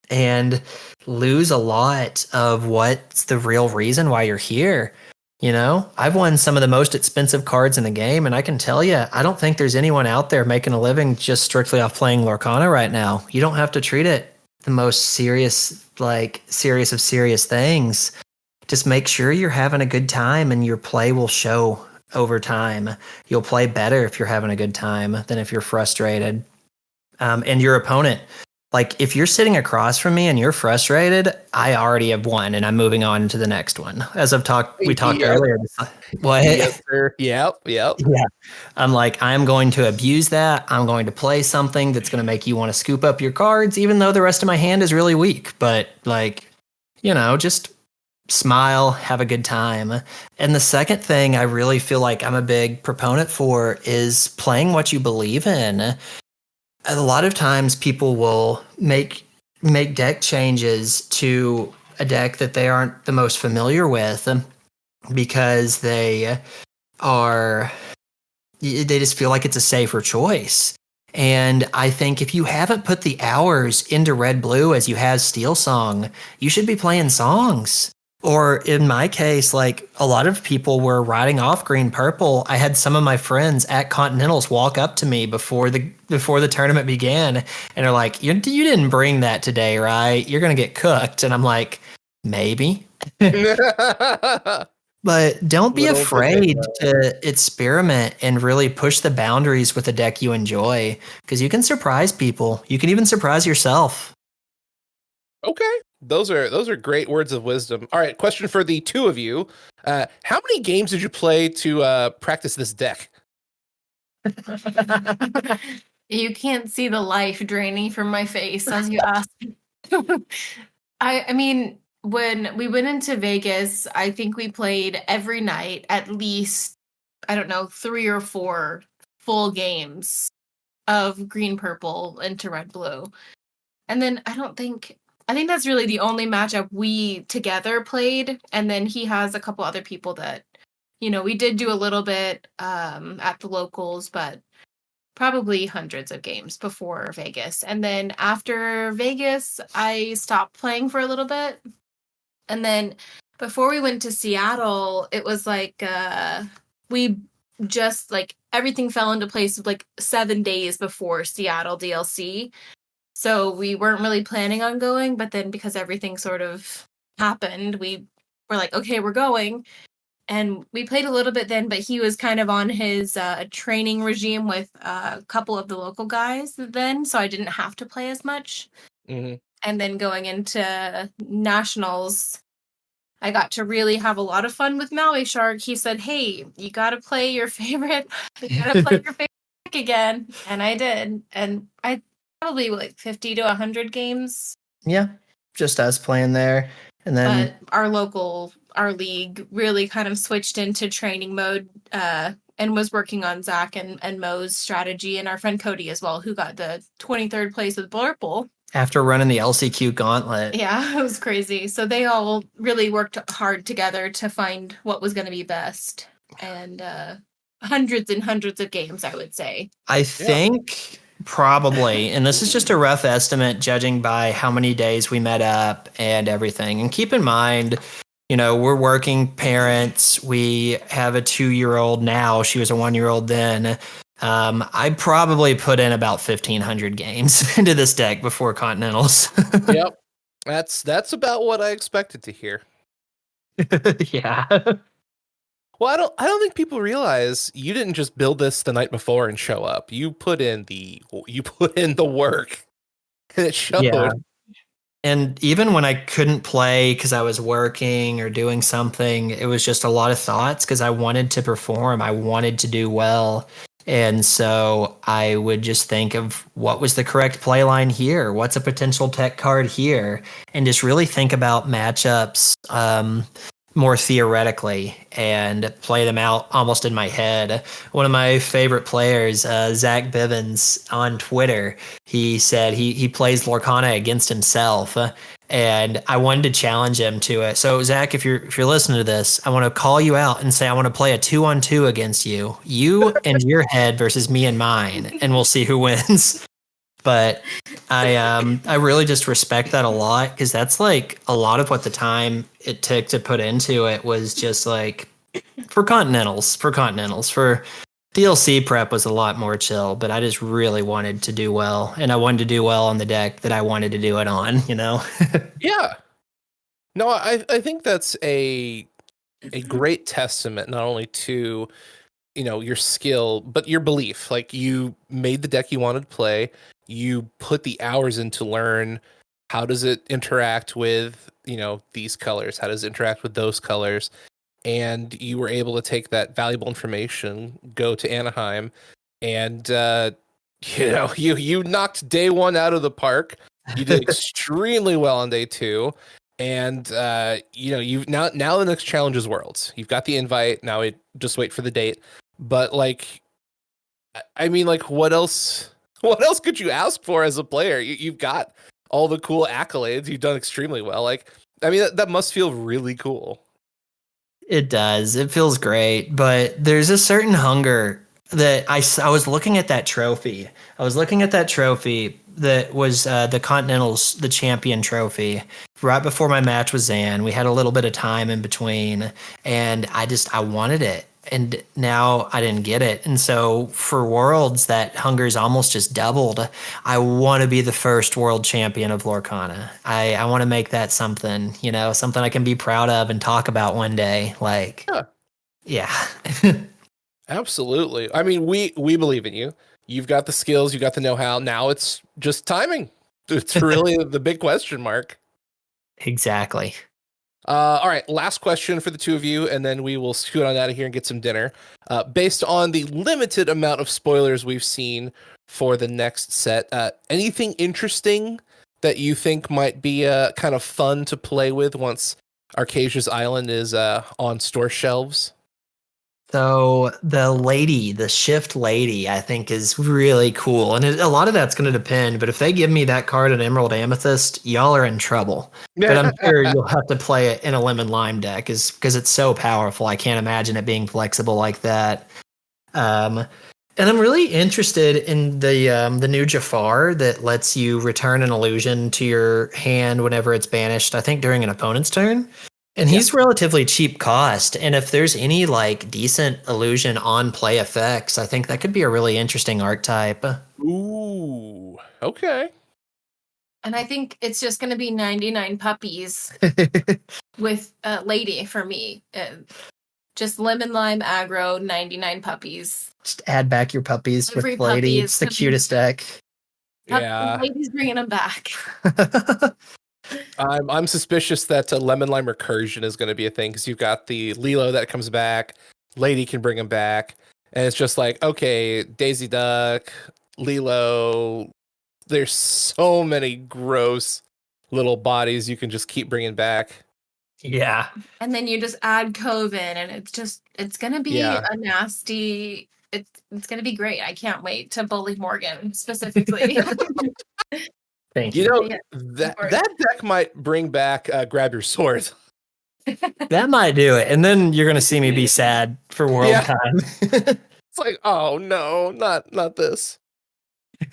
Speaker 2: and lose a lot of what's the real reason why you're here. I've won some of the most expensive cards in the game, and I can tell you, I don't think there's anyone out there making a living just strictly off playing Lorcana right now. You don't have to treat it the most serious, like serious of serious things. Just make sure you're having a good time, and your play will show over time. You'll play better if you're having a good time than if you're frustrated. And your opponent, like if you're sitting across from me and you're frustrated, I already have won and I'm moving on to the next one. As we talked
Speaker 1: Yep.
Speaker 2: earlier. What?
Speaker 1: Yes, sir. Yep.
Speaker 2: Yeah. I'm like, I'm going to abuse that. I'm going to play something that's going to make you want to scoop up your cards, even though the rest of my hand is really weak. But like, just smile, have a good time. And the second thing I really feel like I'm a big proponent for is playing what you believe in. A lot of times people will make deck changes to a deck that they aren't the most familiar with because are they just feel like it's a safer choice. And I think if you haven't put the hours into Red Blue as you have Steel Song, you should be playing songs. Or in my case, like a lot of people were riding off Green Purple. I had some of my friends at Continentals walk up to me before the tournament began, and are like, "You didn't bring that today, right? You're gonna get cooked." And I'm like, "Maybe." But don't be afraid to experiment and really push the boundaries with a deck you enjoy, because you can surprise people. You can even surprise yourself.
Speaker 1: Okay. Those are great words of wisdom. All right, question for the two of you. How many games did you play to practice this deck?
Speaker 3: You can't see the life draining from my face as you ask. I mean, when we went into Vegas, I think we played every night at least, I don't know, 3 or 4 full games of Green Purple into Red Blue. And then I think that's really the only matchup we together played. And then he has a couple other people that, we did do a little bit at the locals, but probably hundreds of games before Vegas. And then after Vegas, I stopped playing for a little bit. And then before we went to Seattle, it was like we just like everything fell into place like 7 days before Seattle DLC. So we weren't really planning on going, but then because everything sort of happened, we were like, okay, we're going. And we played a little bit then, but he was kind of on his training regime with a couple of the local guys then, so I didn't have to play as much.
Speaker 1: Mm-hmm.
Speaker 3: And then going into nationals, I got to really have a lot of fun with Maui Shark. He said, "Hey, you gotta play your favorite deck again," and I did. And I probably like 50 to 100 games.
Speaker 2: Yeah, just us playing there. And then
Speaker 3: But our league really kind of switched into training mode and was working on Zach and Mo's strategy, and our friend Cody as well, who got the 23rd place with Blurple.
Speaker 2: After running the LCQ gauntlet.
Speaker 3: Yeah, it was crazy. So they all really worked hard together to find what was going to be best. And hundreds and hundreds of games, I would say.
Speaker 2: I think probably, and this is just a rough estimate judging by how many days we met up and everything. And keep in mind, we're working parents. We have a 2-year-old now. She was a 1-year-old then. I probably put in about 1,500 games into this deck before Continentals.
Speaker 1: Yep. That's about what I expected to hear.
Speaker 2: Yeah.
Speaker 1: Well, I don't think people realize you didn't just build this the night before and show up. You put in the work. And it showed.
Speaker 2: Yeah. And even when I couldn't play because I was working or doing something, it was just a lot of thoughts because I wanted to perform. I wanted to do well. And so I would just think of what was the correct play line here? What's a potential tech card here? And just really think about matchups more theoretically and play them out almost in my head. One of my favorite players, Zach Bivens on Twitter, he said he plays Lorcana against himself. And I wanted to challenge him to it. So Zach, if you're listening to this, I want to call you out and say I want to play a 2-on-2 against you. You and your head versus me and mine, and we'll see who wins. But I really just respect that a lot because that's like a lot of what the time it took to put into it was just like for Continentals. For DLC prep was a lot more chill, but I just really wanted to do well, and I wanted to do well on the deck that I wanted to do it on.
Speaker 1: Yeah. No, I think that's a great testament not only to your skill but your belief. Like you made the deck you wanted to play. You put the hours in to learn how does it interact with these colors, how does it interact with those colors, and you were able to take that valuable information, go to Anaheim, and you knocked day 1 out of the park. You did extremely well on day 2, And you've now the next challenge is Worlds. You've got the invite. Now just wait for the date. But like, I mean, like, what else? What else could you ask for as a player? You've got all the cool accolades. You've done extremely well. Like, I mean, that must feel really cool.
Speaker 2: It does. It feels great, but there's a certain hunger that I was looking at that trophy. I was looking at that trophy that was the Continental's, the champion trophy, right before my match with Zan. We had a little bit of time in between, and I wanted it. And now I didn't get it. And so for Worlds, that hunger's almost just doubled. I want to be the first world champion of Lorcana. I want to make that something, something I can be proud of and talk about one day. Like, yeah.
Speaker 1: Absolutely. I mean, we believe in you. You've got the skills, you've got the know-how. Now it's just timing. It's really the big question mark.
Speaker 2: Exactly.
Speaker 1: All right, last question for the two of you, and then we will scoot on out of here and get some dinner. Based on the limited amount of spoilers we've seen for the next set, anything interesting that you think might be kind of fun to play with once Arcasia's Island is on store shelves?
Speaker 2: So the shift lady, I think is really cool. And a lot of that's going to depend. But if they give me that card in Emerald Amethyst, y'all are in trouble. But I'm sure you'll have to play it in a lemon lime deck because it's so powerful. I can't imagine it being flexible like that. And I'm really interested in the new Jafar that lets you return an illusion to your hand whenever it's banished, I think during an opponent's turn. And he's relatively cheap cost. And if there's any like decent illusion on play effects, I think that could be a really interesting archetype.
Speaker 1: Ooh, okay.
Speaker 3: And I think it's just going to be 99 puppies with Lady for me. Just lemon lime aggro, 99 puppies.
Speaker 2: Just add back your puppies
Speaker 3: Every
Speaker 2: with Lady.
Speaker 3: puppy
Speaker 2: It's the cutest deck.
Speaker 1: Yeah.
Speaker 3: Lady's bringing them back.
Speaker 1: I'm suspicious that lemon lime recursion is going to be a thing because you've got the Lilo that comes back, Lady can bring him back, and it's just like, okay, Daisy Duck, Lilo. There's so many gross little bodies you can just keep bringing back.
Speaker 2: Yeah.
Speaker 3: And then you just add Coven, and it's going to be a nasty. It's going to be great. I can't wait to bully Morgan specifically.
Speaker 2: Thank you.
Speaker 1: You know, that deck might bring back Grab Your Sword.
Speaker 2: That might do it. And then you're going to see me be sad for World Time.
Speaker 1: It's like, oh no, not this.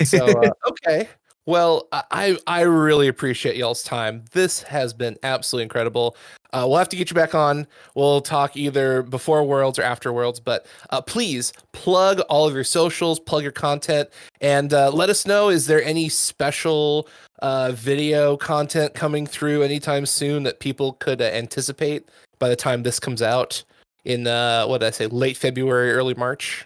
Speaker 1: So, okay. Well, I really appreciate y'all's time. This has been absolutely incredible. We'll have to get you back on. We'll talk either before Worlds or after Worlds, but please plug all of your socials, plug your content, and let us know, is there any special video content coming through anytime soon that people could anticipate by the time this comes out in, what did I say, late February, early March?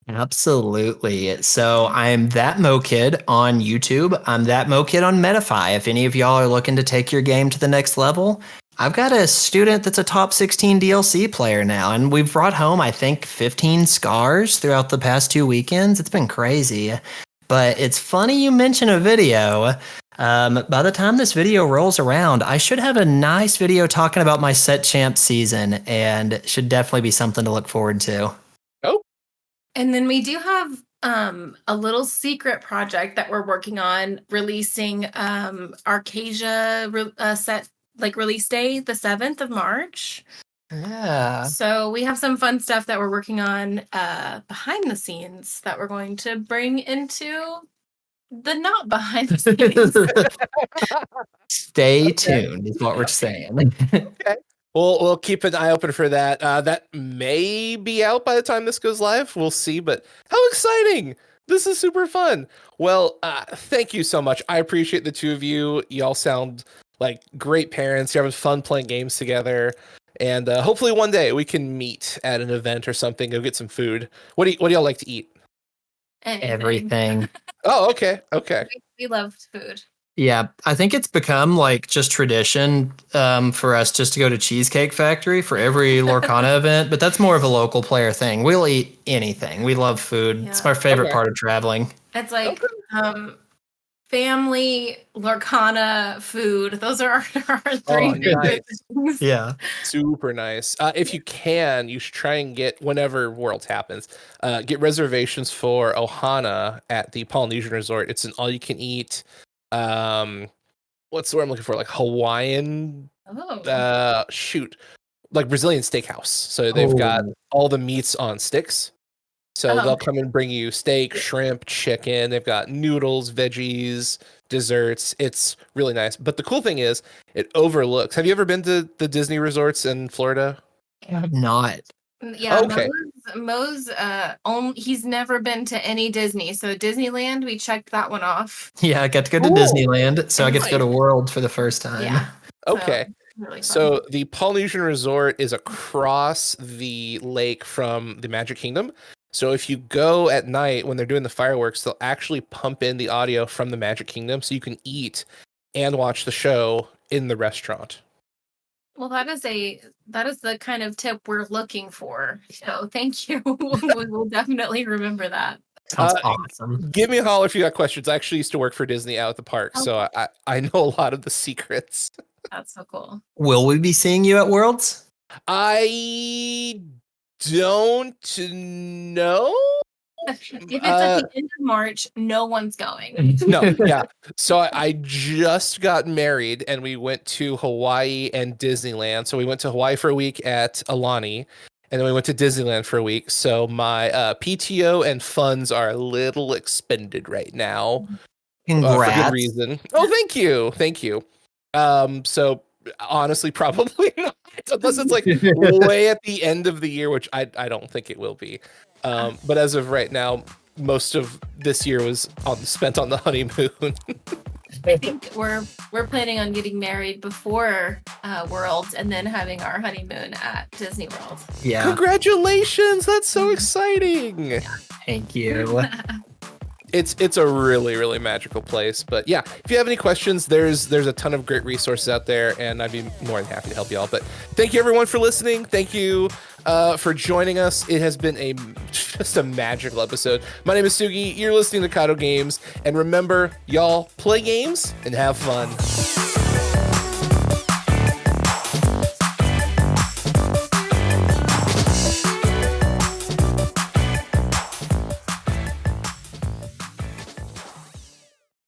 Speaker 2: Absolutely. So I'm ThatMoKid on YouTube. I'm ThatMoKid on Metafy. If any of y'all are looking to take your game to the next level, I've got a student that's a top 16 DLC player now, and we've brought home, I think, 15 scars throughout the past 2 weekends. It's been crazy. But it's funny you mention a video. By the time this video rolls around, I should have a nice video talking about my set champ season, and should definitely be something to look forward to.
Speaker 1: Oh.
Speaker 3: And then we do have a little secret project that we're working on, releasing Arcasia set release day, the 7th of March.
Speaker 2: Yeah.
Speaker 3: So we have some fun stuff that we're working on behind the scenes that we're going to bring into the not behind the scenes.
Speaker 2: Stay tuned is what we're saying.
Speaker 1: Okay. We'll keep an eye open for that. That may be out by the time this goes live. We'll see, but how exciting! This is super fun. Well, thank you so much. I appreciate the two of you. Y'all sound like great parents. You're having fun playing games together. And hopefully one day we can meet at an event or something, go get some food. What do y'all like to eat?
Speaker 3: Anything.
Speaker 2: Everything.
Speaker 1: Oh, okay.
Speaker 3: We love food.
Speaker 2: Yeah, I think it's become like just tradition for us just to go to Cheesecake Factory for every Lorcana event, but that's more of a local player thing. We'll eat anything. We love food.
Speaker 3: Yeah.
Speaker 2: It's my favorite part of traveling.
Speaker 3: It's like family, Lorcana, food. Those are our three favorite things.
Speaker 2: Yeah.
Speaker 1: Super nice. If you can, you should try and get, whenever Worlds happens, get reservations for Ohana at the Polynesian Resort. It's an all-you-can-eat. What's the word I'm looking for? Like Hawaiian.
Speaker 3: Oh.
Speaker 1: Like Brazilian steakhouse. So they've got all the meats on sticks. So they'll come and bring you steak, shrimp, chicken. They've got noodles, veggies, desserts. It's really nice. But the cool thing is, it overlooks. Have you ever been to the Disney resorts in Florida?
Speaker 2: I have not.
Speaker 3: Yeah,
Speaker 1: Okay.
Speaker 3: Mo's he's never been to any Disney. So Disneyland, we checked that one off.
Speaker 2: Yeah, I got to go to Disneyland, so I get to go to World for the first time.
Speaker 3: Yeah.
Speaker 1: Okay.
Speaker 3: Really fun.
Speaker 1: So the Polynesian Resort is across the lake from the Magic Kingdom. So if you go at night when they're doing the fireworks, they'll actually pump in the audio from the Magic Kingdom so you can eat and watch the show in the restaurant.
Speaker 3: Well, that is the kind of tip we're looking for. So thank you. We will definitely remember that.
Speaker 2: Sounds awesome.
Speaker 1: Give me a holler if you got questions. I actually used to work for Disney out at the park, so I know a lot of the secrets.
Speaker 3: That's so cool.
Speaker 2: Will we be seeing you at Worlds?
Speaker 1: I don't know.
Speaker 3: If it's at the end of March, no one's going.
Speaker 1: No, yeah. So I just got married and we went to Hawaii and Disneyland. So we went to Hawaii for a week at Alani and then we went to Disneyland for a week. So my PTO and funds are a little expended right now.
Speaker 2: Congrats.
Speaker 1: For good reason. Oh, thank you. Thank you. So honestly, probably not. Unless it's like way at the end of the year, which I don't think it will be. But as of right now, most of this year was spent on the honeymoon.
Speaker 3: I think we're planning on getting married before Worlds and then having our honeymoon at Disney World.
Speaker 2: Yeah.
Speaker 1: Congratulations! That's so exciting.
Speaker 2: Yeah. Thank you.
Speaker 1: It's a really, really magical place. But yeah, if you have any questions, there's a ton of great resources out there, and I'd be more than happy to help you all. But thank you everyone for listening. Thank you for joining us. It has been just a magical episode. My name is Sugi. You're listening to Kado Games, and remember, y'all, play games and have fun.